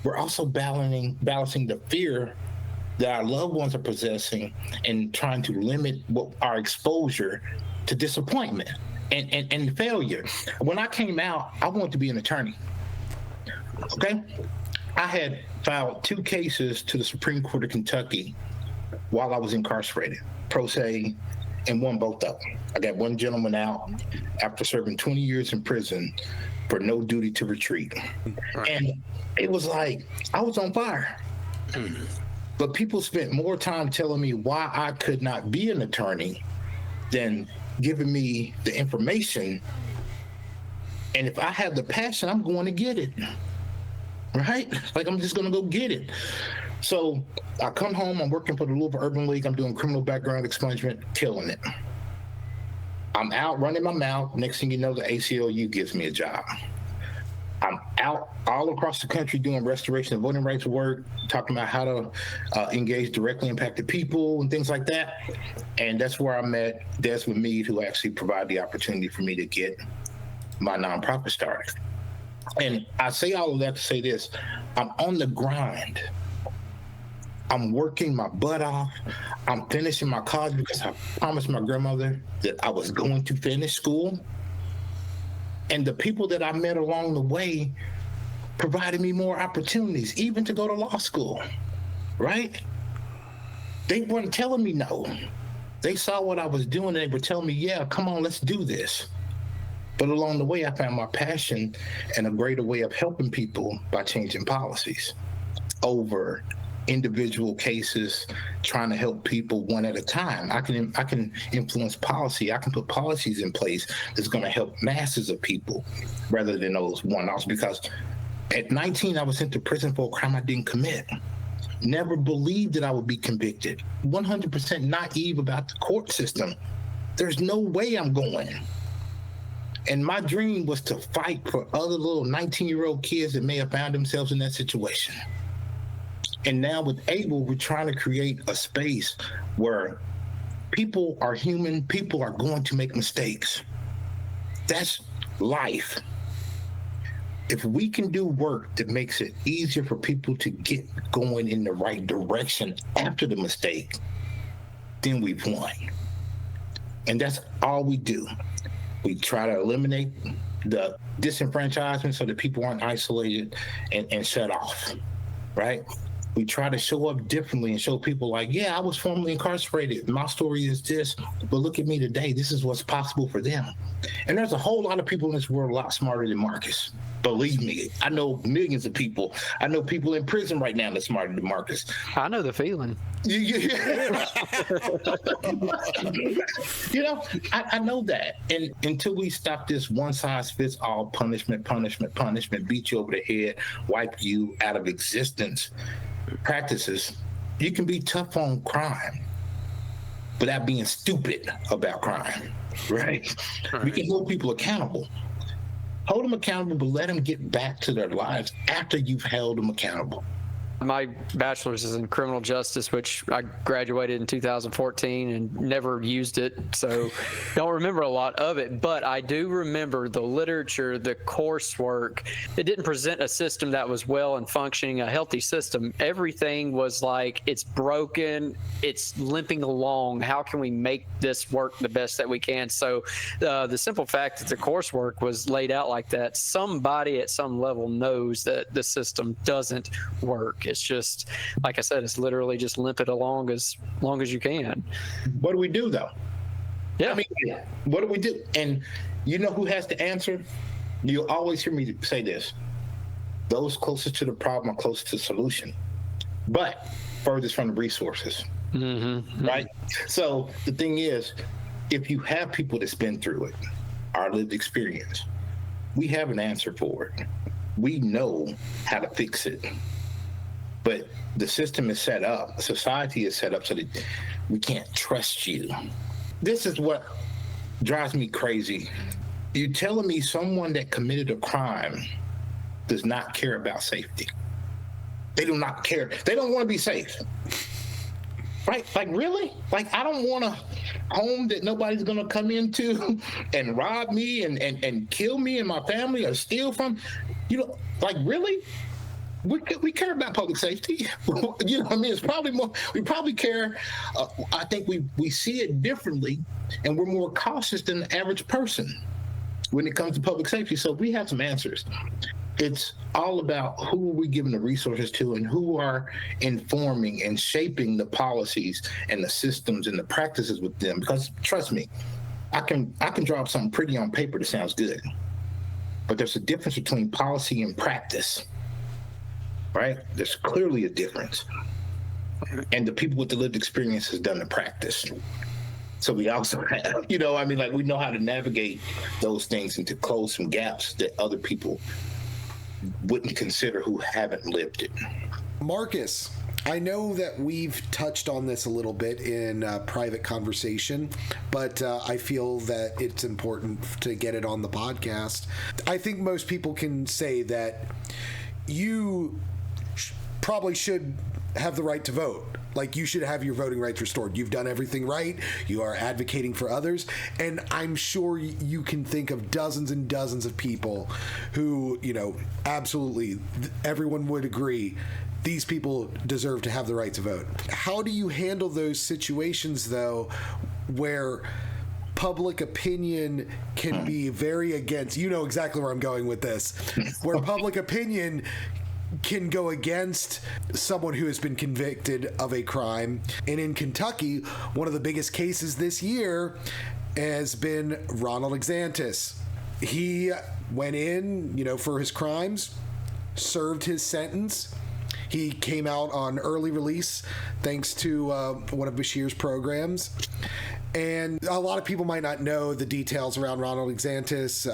we're also balancing the fear that our loved ones are possessing and trying to limit our exposure to disappointment and failure. When I came out, I wanted to be an attorney. Okay, I had filed 2 cases to the Supreme Court of Kentucky while I was incarcerated, pro se, and won both of them. I got one gentleman out after serving 20 years in prison for no duty to retreat. Right. And it was I was on fire. But people spent more time telling me why I could not be an attorney than giving me the information. And if I have the passion, I'm going to get it. Right? I'm just going to go get it. So I come home, I'm working for the Louisville Urban League. I'm doing criminal background expungement, killing it. I'm out running my mouth. Next thing you know, the ACLU gives me a job. I'm out all across the country doing restoration of voting rights work, talking about how to engage directly impacted people and things like that. And that's where I met Desmond Meade, who actually provided the opportunity for me to get my nonprofit started. And I say all of that to say this: I'm on the grind. I'm working my butt off. I'm finishing my college because I promised my grandmother that I was going to finish school. And the people that I met along the way provided me more opportunities, even to go to law school, right? They weren't telling me no. They saw what I was doing and they were telling me, yeah, come on, let's do this. But along the way, I found my passion and a greater way of helping people by changing policies over individual cases, trying to help people one at a time. I can influence policy. I can put policies in place that's going to help masses of people rather than those one-offs. Because at 19, I was sent to prison for a crime I didn't commit. Never believed that I would be convicted. 100% naive about the court system. There's no way I'm going. And my dream was to fight for other little 19-year-old kids that may have found themselves in that situation. And now with ABLE, we're trying to create a space where people are human, people are going to make mistakes. That's life. If we can do work that makes it easier for people to get going in the right direction after the mistake, then we've won. And that's all we do. We try to eliminate the disenfranchisement so that people aren't isolated and shut off, right? We try to show up differently and show people like, yeah, I was formerly incarcerated. My story is this, but look at me today. This is what's possible for them. And there's a whole lot of people in this world a lot smarter than Marcus. Believe me, I know millions of people. I know people in prison right now that's smarter than Marcus. I know the feeling. I know that. And until we stop this one-size-fits-all punishment, beat you over the head, wipe you out of existence practices, you can be tough on crime without being stupid about crime, right? We can hold people accountable. Hold them accountable, but let them get back to their lives after you've held them accountable. My bachelor's is in criminal justice, which I graduated in 2014 and never used it, so don't remember a lot of it. But I do remember the literature, the coursework. It didn't present a system that was well and functioning, a healthy system. Everything was like, it's broken, it's limping along. How can we make this work the best that we can? So the simple fact that the coursework was laid out like that, somebody at some level knows that the system doesn't work. It's just, like I said, it's literally just limp it along as long as you can. What do we do, though? Yeah. I mean, what do we do? And you know who has to answer? You'll always hear me say this. Those closest to the problem are closest to the solution, but furthest from the resources, right? So the thing is, if you have people that's been through it, our lived experience, we have an answer for it. We know how to fix it. But the system is set up, society is set up so that we can't trust you. This is what drives me crazy. You're telling me someone that committed a crime does not care about safety. They do not care. They don't want to be safe. Right? Like, really? Like, I don't want a home that nobody's going to come into and rob me and kill me and my family or steal from. Like, really? We care about public safety. You know what I mean? It's probably more, we probably care. I think we see it differently, and we're more cautious than the average person when it comes to public safety. So we have some answers. It's all about who are we giving the resources to and who are informing and shaping the policies and the systems and the practices with them. Because trust me, I can draw up something pretty on paper that sounds good, but there's a difference between policy and practice. Right? There's clearly a difference. And the people with the lived experience has done the practice. So we also have, we know how to navigate those things and to close some gaps that other people wouldn't consider who haven't lived it. Marcus, I know that we've touched on this a little bit in private conversation, but I feel that it's important to get it on the podcast. I think most people can say that you probably should have the right to vote. Like, you should have your voting rights restored. You've done everything right. You are advocating for others. And I'm sure you can think of dozens and dozens of people who, absolutely everyone would agree these people deserve to have the right to vote. How do you handle those situations, though, where public opinion can be very against, you know exactly where I'm going with this, where public opinion can go against someone who has been convicted of a crime. And in Kentucky, one of the biggest cases this year has been Ronald Exantus. He went in, for his crimes, served his sentence. He came out on early release thanks to one of Beshear's programs. And a lot of people might not know the details around Ronald Exantus,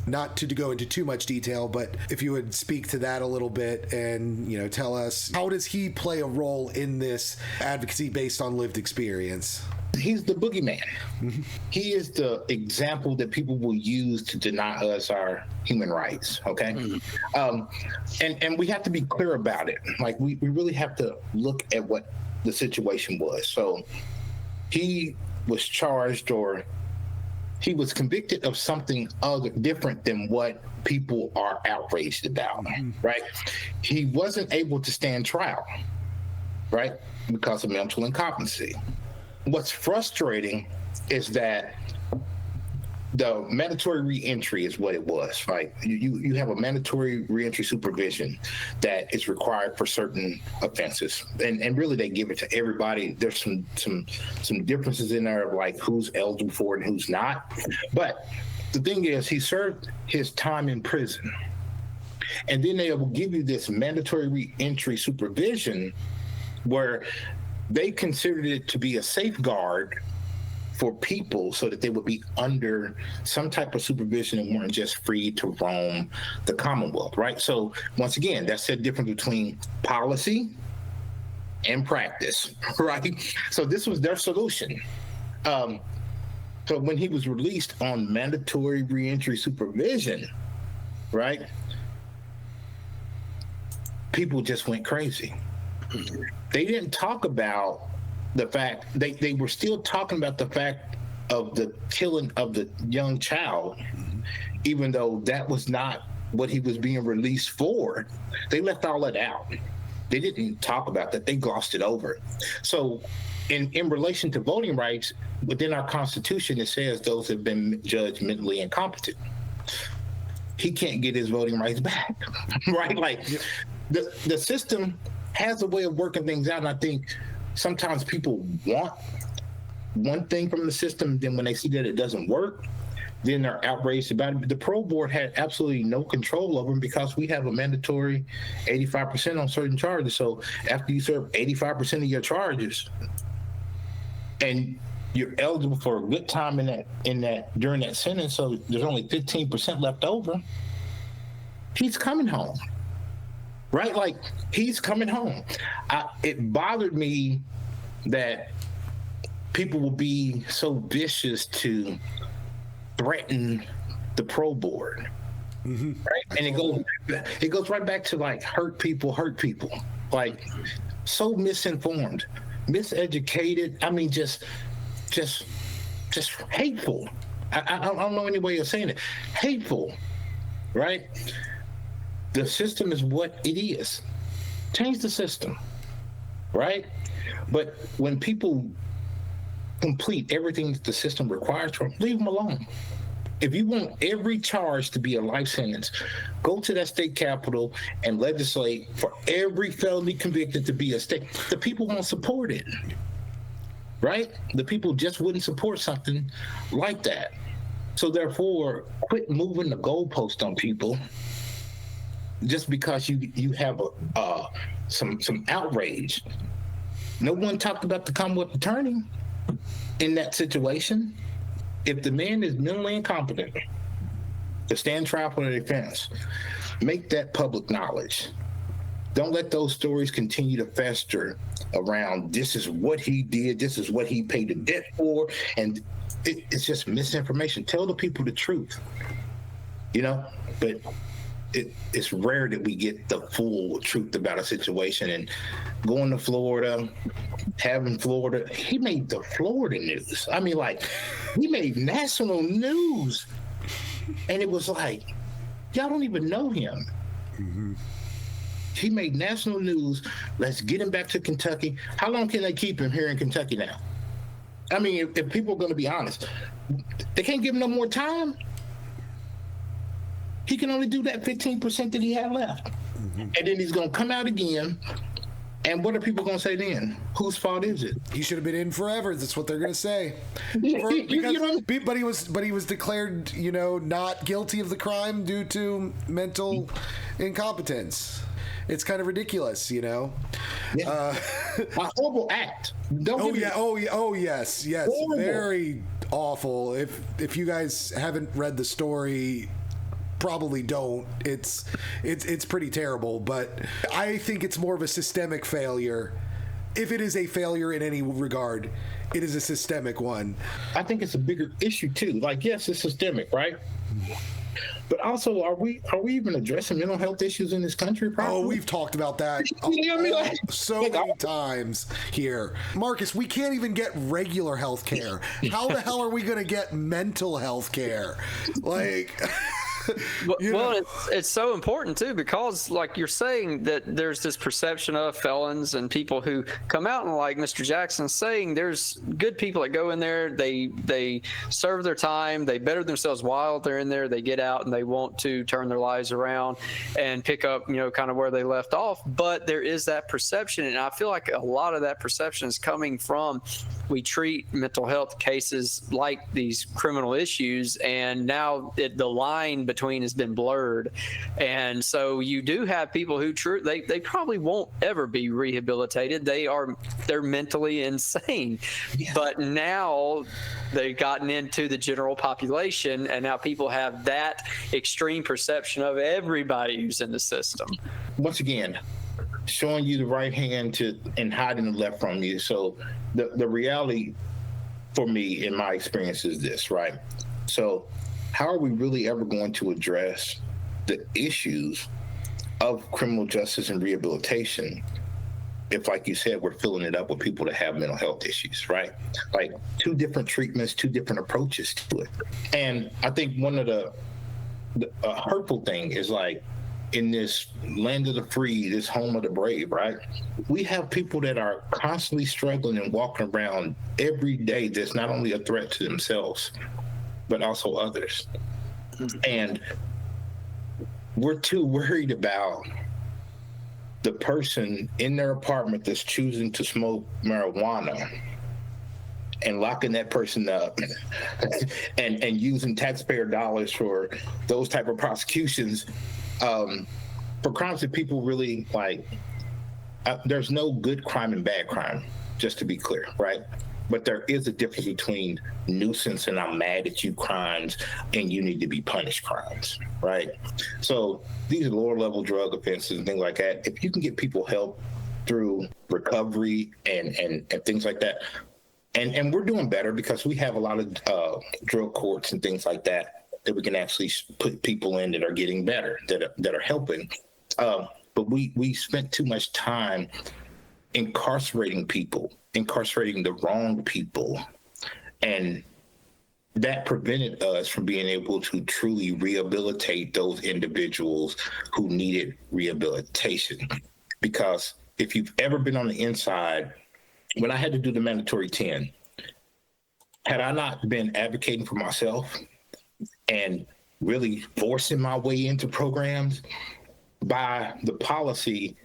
not to go into too much detail, but if you would speak to that a little bit and, tell us, how does he play a role in this advocacy based on lived experience? He's the boogeyman. Mm-hmm. He is the example that people will use to deny us our human rights, okay? Mm-hmm. And we have to be clear about it. Like, we really have to look at what the situation was. So he was charged, or he was convicted of something other different than what people are outraged about, right? He wasn't able to stand trial, right? Because of mental incompetency. What's frustrating is that the mandatory reentry is what it was, right? You have a mandatory reentry supervision that is required for certain offenses, and really they give it to everybody. There's some differences in there of like who's eligible for it and who's not. But the thing is, he served his time in prison, and then they will give you this mandatory reentry supervision where they considered it to be a safeguard for people so that they would be under some type of supervision and weren't just free to roam the Commonwealth, right? So once again, that's the difference between policy and practice, right? So this was their solution. So when he was released on mandatory reentry supervision, right, people just went crazy. They didn't talk about the fact, they were still talking about the fact of the killing of the young child, even though that was not what he was being released for. They left all that out. They didn't talk about that. They glossed it over. So in relation to voting rights, within our Constitution, it says those have been judged mentally incompetent. He can't get his voting rights back, right? Like, the system has a way of working things out, and I think sometimes people want one thing from the system, then when they see that it doesn't work, then they're outraged about it. But the parole board had absolutely no control over them because we have a mandatory 85% on certain charges. So after you serve 85% of your charges and you're eligible for a good time in that during that sentence, so there's only 15% left over, he's coming home. Right? Like, he's coming home. It bothered me that people will be so vicious to threaten the parole board. Mm-hmm. Right? And it goes right back to like hurt people. Like, so misinformed, miseducated. I mean, just hateful. I don't know any way of saying it. Hateful, right? The system is what it is. Change the system, right? But when people complete everything that the system requires from them, leave them alone. If you want every charge to be a life sentence, go to that state capitol and legislate for every felony convicted to be a state. The people won't support it, right? The people just wouldn't support something like that. So therefore, quit moving the goalpost on people just because you have some outrage. No one talked about the Commonwealth attorney in that situation. If the man is mentally incompetent to stand trial for the defense, make that public knowledge. Don't let those stories continue to fester around, this is what he did, this is what he paid the debt for, and it's just misinformation. Tell the people the truth, but it's rare that we get the full truth about a situation. And going to Florida, having Florida, he made the Florida news. I mean, like, he made national news. And it was like, y'all don't even know him. Mm-hmm. He made national news. Let's get him back to Kentucky. How long can they keep him here in Kentucky now? I mean, if people are going to be honest, they can't give him no more time. He can only do that 15% that he had left. And then he's going to come out again. And what are people going to say then? Whose fault is it? He should have been in forever. That's what they're going to say. But he was declared, not guilty of the crime due to mental incompetence. It's kind of ridiculous, Yeah. A horrible act. Yes. Horrible. Very awful. If you guys haven't read the story, probably don't. It's pretty terrible, but I think it's more of a systemic failure. If it is a failure in any regard, it is a systemic one. I think it's a bigger issue too. Like, yes, it's systemic, right? But also, are we even addressing mental health issues in this country properly? Oh, we've talked about that so many times here. Marcus, we can't even get regular health care. How the hell are we going to get mental health care? Well, it's so important too, because like you're saying that there's this perception of felons and people who come out, and like Mr. Jackson's saying, there's good people that go in there, they serve their time, they better themselves while they're in there, they get out and they want to turn their lives around and pick up, kind of where they left off. But there is that perception, and I feel like a lot of that perception is coming from, we treat mental health cases like these criminal issues, and now the line between has been blurred. And so you do have people who they probably won't ever be rehabilitated. They're mentally insane. Yeah. But now they've gotten into the general population, and now people have that extreme perception of everybody who's in the system. Once again, showing you the right hand and hiding the left from you. So the reality for me, in my experience, is this, right? So how are we really ever going to address the issues of criminal justice and rehabilitation if, like you said, we're filling it up with people that have mental health issues, right? Like, two different treatments, two different approaches to it. And I think one of the hurtful thing is, like, in this land of the free, this home of the brave, right? We have people that are constantly struggling and walking around every day that's not only a threat to themselves, but also others. And we're too worried about the person in their apartment that's choosing to smoke marijuana and locking that person up and using taxpayer dollars for those type of prosecutions for crimes that people really like. There's no good crime and bad crime, just to be clear, right? But there is a difference between nuisance and I'm mad at you crimes and you need to be punished crimes, right? So these are lower level drug offenses and things like that. If you can get people help through recovery and things like that, and we're doing better because we have a lot of drug courts and things like that we can actually put people in that are getting better, that are helping. But we spent too much time incarcerating the wrong people. And that prevented us from being able to truly rehabilitate those individuals who needed rehabilitation. Because if you've ever been on the inside, when I had to do the mandatory 10, had I not been advocating for myself and really forcing my way into programs, by the policy,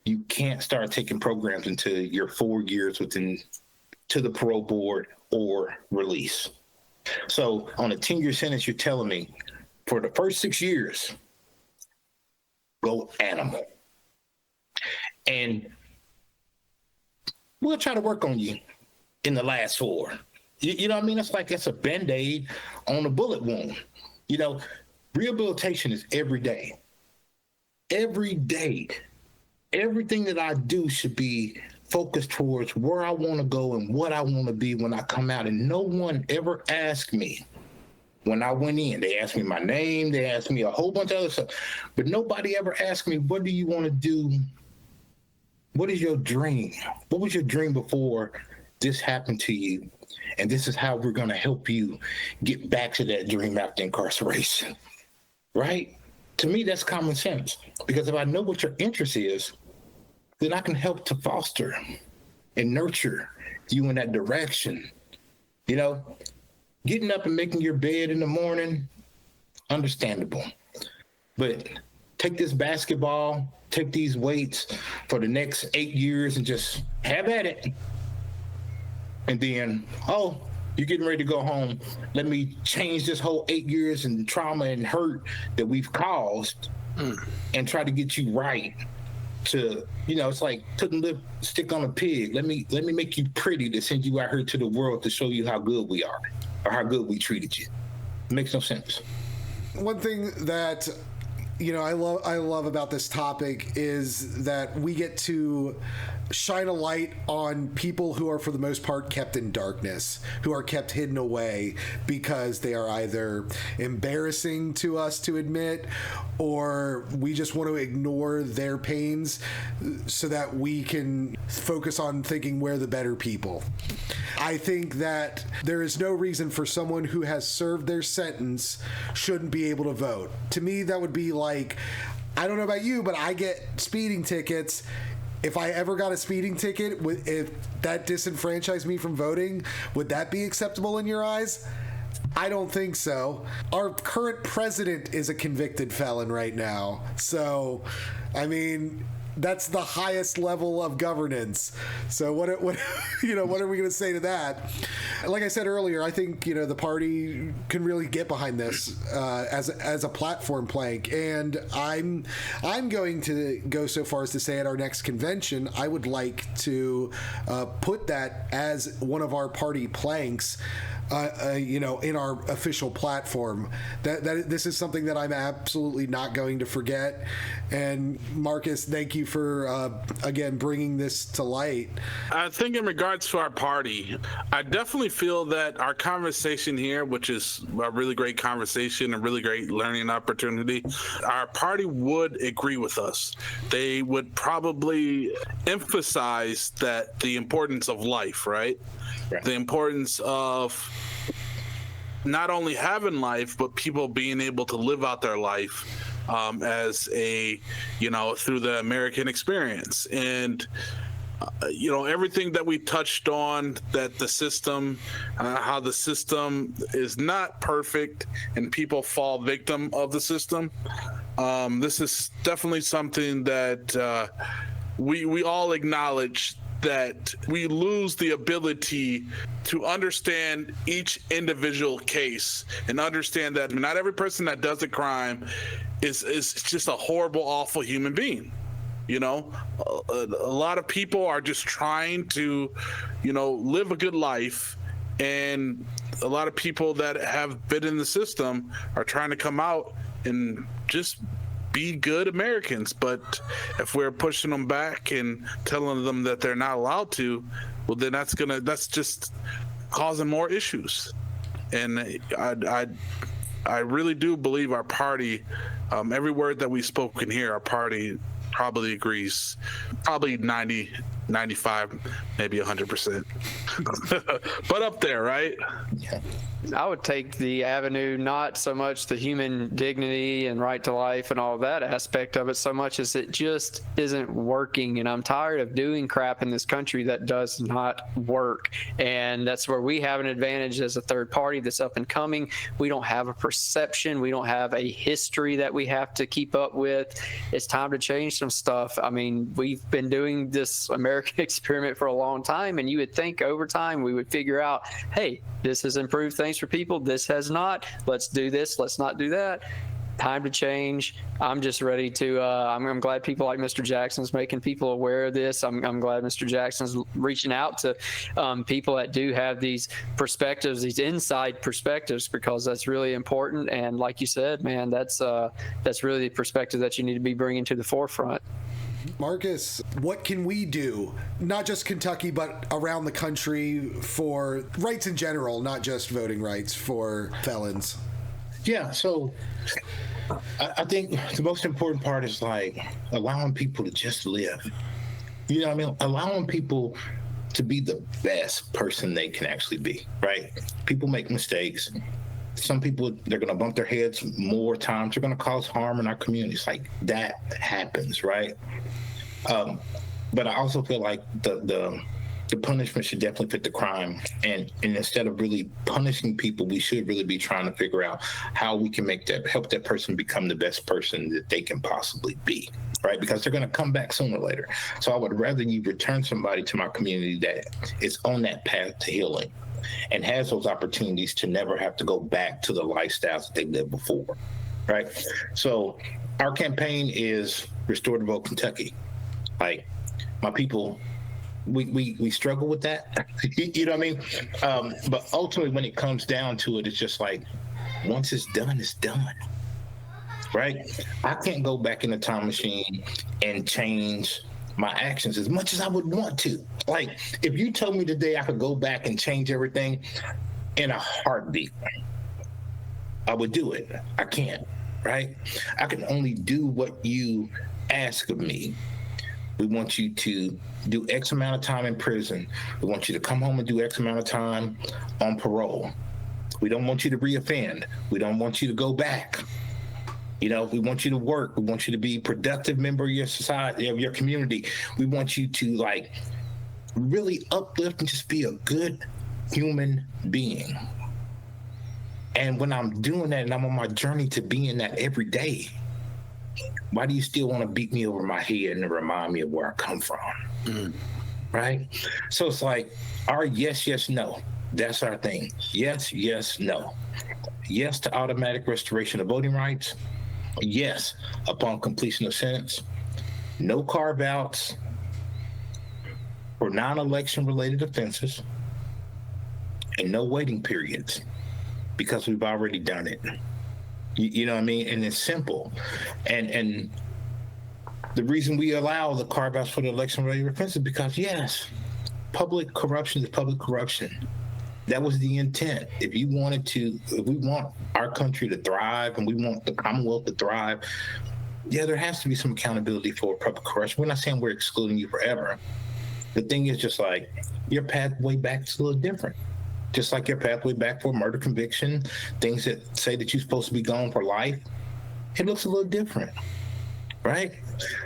you can't start taking programs until you're 4 years to the parole board or release. So on a 10-year sentence, you're telling me for the first 6 years, go animal. And we'll try to work on you in the last 4. You know what I mean? It's like it's a Band-Aid on a bullet wound. Rehabilitation is every day. Every day. Everything that I do should be focused towards where I want to go and what I want to be when I come out. And no one ever asked me when I went in. They asked me my name. They asked me a whole bunch of other stuff. But nobody ever asked me, what do you want to do? What is your dream? What was your dream before this happened to you? And this is how we're going to help you get back to that dream after incarceration, right? To me, that's common sense, because if I know what your interest is, then I can help to foster and nurture you in that direction. Getting up and making your bed in the morning, understandable. But take this basketball, take these weights for the next 8 years and just have at it. And then, oh, you're getting ready to go home. Let me change this whole 8 years and trauma and hurt that we've caused and try to get you right. To, it's like putting lipstick on a pig. Let me make you pretty to send you out here to the world to show you how good we are or how good we treated you. It makes no sense. One thing that I love about this topic is that we get to shine a light on people who are, for the most part, kept in darkness, who are kept hidden away because they are either embarrassing to us to admit, or we just want to ignore their pains so that we can focus on thinking we're the better people. I think that there is no reason for someone who has served their sentence shouldn't be able to vote. To me, that would be like, I don't know about you, but I get speeding tickets. If I ever got a speeding ticket, if that disenfranchised me from voting, would that be acceptable in your eyes? I don't think so. Our current president is a convicted felon right now. So, I mean, that's the highest level of governance. So what are we going to say to that? Like I said earlier, I think the party can really get behind this as a platform plank, and I'm going to go so far as to say at our next convention, I would like to put that as one of our party planks. In our official platform, that this is something that I'm absolutely not going to forget. And Marcus, thank you for again bringing this to light. I think in regards to our party, I definitely feel that our conversation here, which is a really great conversation, a really great learning opportunity, our party would agree with us. They would probably emphasize that the importance of life, right? The importance of not only having life, but people being able to live out their life as through the American experience. And, everything that we touched on, that the system, how the system is not perfect and people fall victim of the system. This is definitely something that we all acknowledge, that we lose the ability to understand each individual case and understand that not every person that does a crime is just a horrible, awful human being. A lot of people are just trying to, live a good life. And a lot of people that have been in the system are trying to come out and just be good Americans. But if we're pushing them back and telling them that they're not allowed to, well, then that's just causing more issues. And I really do believe our party, every word that we've spoken here, our party probably agrees, probably 90, 95, maybe 100%. But up there, right? Yeah. I would take the avenue, not so much the human dignity and right to life and all that aspect of it, so much as it just isn't working. And I'm tired of doing crap in this country that does not work. And that's where we have an advantage as a third party that's up and coming. We don't have a perception. We don't have a history that we have to keep up with. It's time to change some stuff. I mean, we've been doing this American experiment for a long time, and you would think over time we would figure out, hey, this has improved things for people. This has not. Let's do this. Let's not do that. Time to change. I'm just ready to, I'm glad people like Mr. Jackson's making people aware of this. I'm glad Mr. Jackson's reaching out to people that do have these perspectives, these inside perspectives, because that's really important. And like you said, man, that's really the perspective that you need to be bringing to the forefront. Marcus, what can we do, not just Kentucky, but around the country, for rights in general, not just voting rights for felons? Yeah, so I think the most important part is like allowing people to just live. You know what I mean? Allowing people to be the best person they can actually be, right? People make mistakes. Some people, they're going to bump their heads more times. They're going to cause harm in our communities. Like, that happens, right? But I also feel like the the punishment should definitely fit the crime. And instead of really punishing people, we should really be trying to figure out how we can help that person become the best person that they can possibly be, right? Because they're going to come back sooner or later. So I would rather you return somebody to my community that is on that path to healing and has those opportunities to never have to go back to the lifestyles that they lived before, right? So our campaign is Restore the Vote Kentucky. Like, my people, we struggle with that. You know what I mean? But ultimately, when it comes down to it, it's just like, once it's done, it's done. Right? I can't go back in the time machine and change my actions as much as I would want to. Like, if you told me today I could go back and change everything in a heartbeat, I would do it. I can't, right? I can only do what you ask of me. We want you to do X amount of time in prison. We want you to come home and do X amount of time on parole. We don't want you to reoffend. We don't want you to go back. You know, we want you to work. We want you to be a productive member of your society, of your community. We want you to, like, really uplift and just be a good human being. And when I'm doing that and I'm on my journey to being that every day, why do you still want to beat me over my head and remind me of where I come from? Mm. Right? So it's like, our yes, yes, no. That's our thing. Yes, yes, no. Yes to automatic restoration of voting rights. Yes, upon completion of sentence. No carve-outs for non-election related offenses. And no waiting periods, because we've already done it. You know what I mean? And it's simple. And the reason we allow the carve-outs for the election-related offenses is because, yes, public corruption is public corruption. That was the intent. If we want our country to thrive and we want the Commonwealth to thrive, yeah, there has to be some accountability for public corruption. We're not saying we're excluding you forever. The thing is just like, your pathway back is a little different. Just like your pathway back for murder conviction, things that say that you're supposed to be gone for life, it looks a little different, right?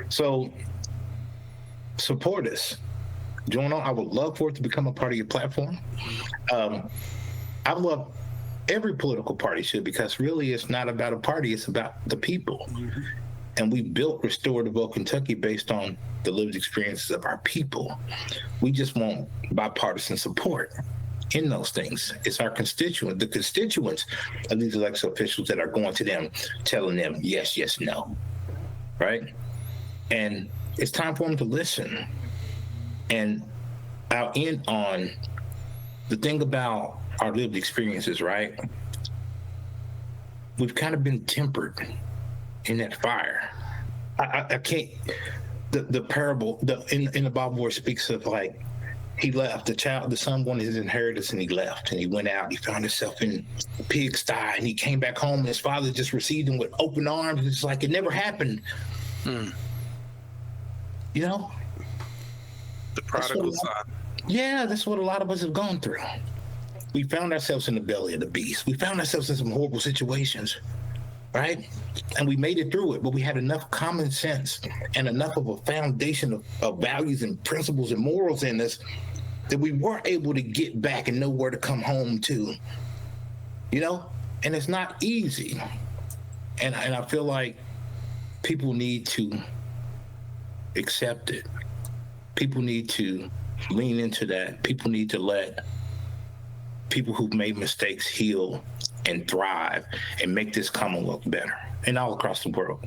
So support us. Join on. I would love for it to become a part of your platform. I love every political party should, because really it's not about a party, it's about the people. Mm-hmm. And we built Restore the Vote Kentucky based on the lived experiences of our people. We just want bipartisan support in those things. It's our the constituents of these elected officials that are going to them, telling them yes, yes, no, right? And it's time for them to listen. And I'll end on the thing about our lived experiences, right? We've kind of been tempered in that fire. I can't, the parable in the Bible where it speaks of, like, he left, the son wanted his inheritance and he left, and he went out, he found himself in a pigsty, and he came back home and his father just received him with open arms. It's like it never happened. You know? The prodigal son. Yeah, that's what a lot of us have gone through. We found ourselves in the belly of the beast. We found ourselves in some horrible situations, right? And we made it through it, but we had enough common sense and enough of a foundation of values and principles and morals in us that we were able to get back and know where to come home to, you know? And it's not easy. And I feel like people need to accept it. People need to lean into that. People need to let people who've made mistakes heal and thrive and make this Commonwealth better, and all across the world.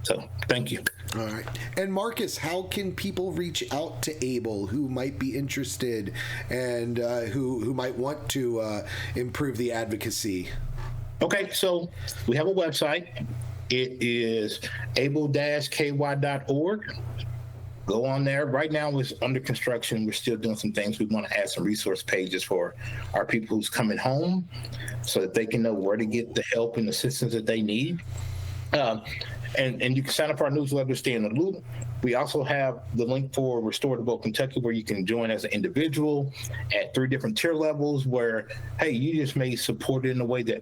So thank you. All right. And Marcus, how can people reach out to Abel who might be interested and who might want to improve the advocacy? Okay, so we have a website. It is able-ky.org. Go on there. Right now it's under construction. We're still doing some things. We want to add some resource pages for our people who's coming home so that they can know where to get the help and assistance that they need. And you can sign up for our newsletter to stay in the loop. We also have the link for Restore the Vote Kentucky, where you can join as an individual at 3 different tier levels where, hey, you just may support it in a way that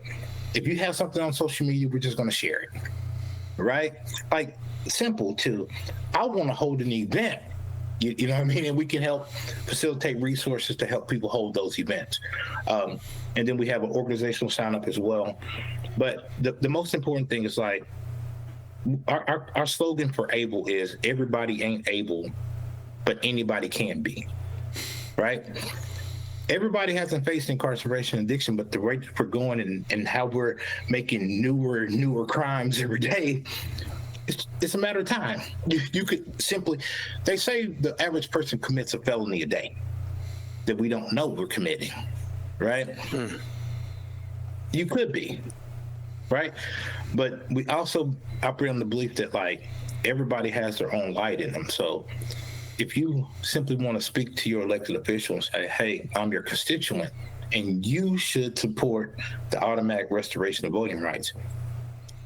if you have something on social media, we're just going to share it, right? Like, simple too. I want to hold an event You know what I mean? And we can help facilitate resources to help people hold those events. And then we have an organizational sign up as well. But the most important thing is like, our slogan for ABLE is everybody ain't able, but anybody can be, right? Everybody hasn't faced incarceration addiction, but the rate we're going and how we're making newer crimes every day, it's a matter of time. You could simply, they say the average person commits a felony a day that we don't know we're committing, right? You could be, right? But we also operate on the belief that like everybody has their own light in them. So if you simply want to speak to your elected official and say, hey, I'm your constituent and you should support the automatic restoration of voting rights,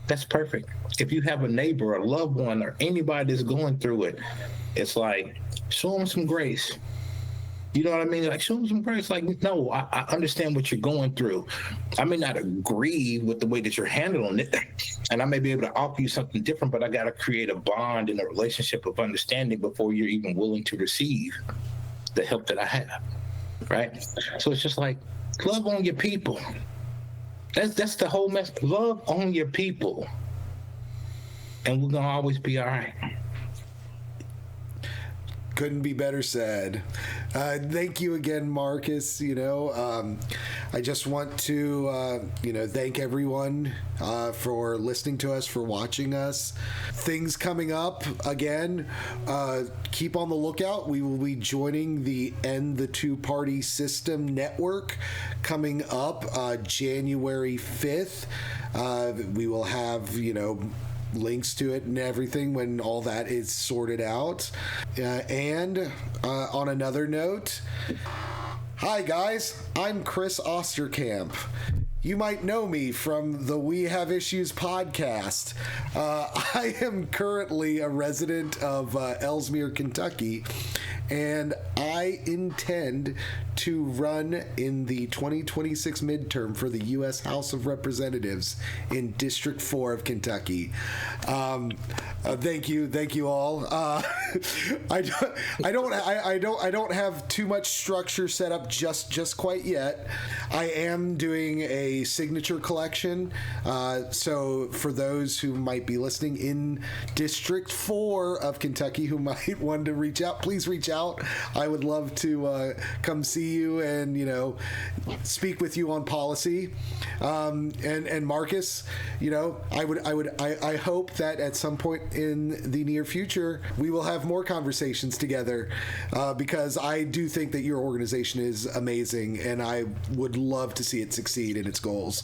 that's perfect. If you have a neighbor, a loved one, or anybody that's going through it, it's like, show them some grace. You know what I mean? Like, show them some grace. Like, no, I understand what you're going through. I may not agree with the way that you're handling it, and I may be able to offer you something different, but I got to create a bond and a relationship of understanding before you're even willing to receive the help that I have, right? So it's just like, love on your people. That's the whole mess. Love on your people, and we're going to always be all right. Couldn't be better said. Thank you again, Marcus. I just want to, thank everyone for listening to us, for watching us. Things coming up again. Keep on the lookout. We will be joining the End the Two-Party System Network coming up January 5th. We will have, links to it and everything when all that is sorted out. And on another note, hi guys, I'm Chris Osterkamp. You might know me from the We Have Issues podcast. I am currently a resident of Ellesmere, Kentucky, and I intend to run in the 2026 midterm for the U.S. House of Representatives in District 4 of Kentucky. Thank you all. I don't have too much structure set up just quite yet. I am doing a signature collection. So for those who might be listening in District 4 of Kentucky who might want to reach out, please reach out. I would love to come see you and speak with you on policy. And Marcus, I hope that at some point in the near future we will have more conversations together, because I do think that your organization is amazing and I would love to see it succeed in its goals.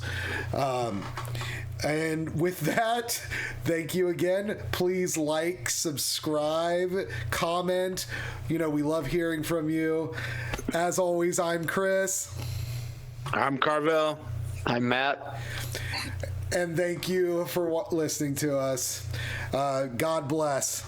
And with that, thank you again. Please like, subscribe, comment. We love hearing from you. As always, I'm Chris. I'm Carvell. I'm Matt. And thank you for listening to us. God bless.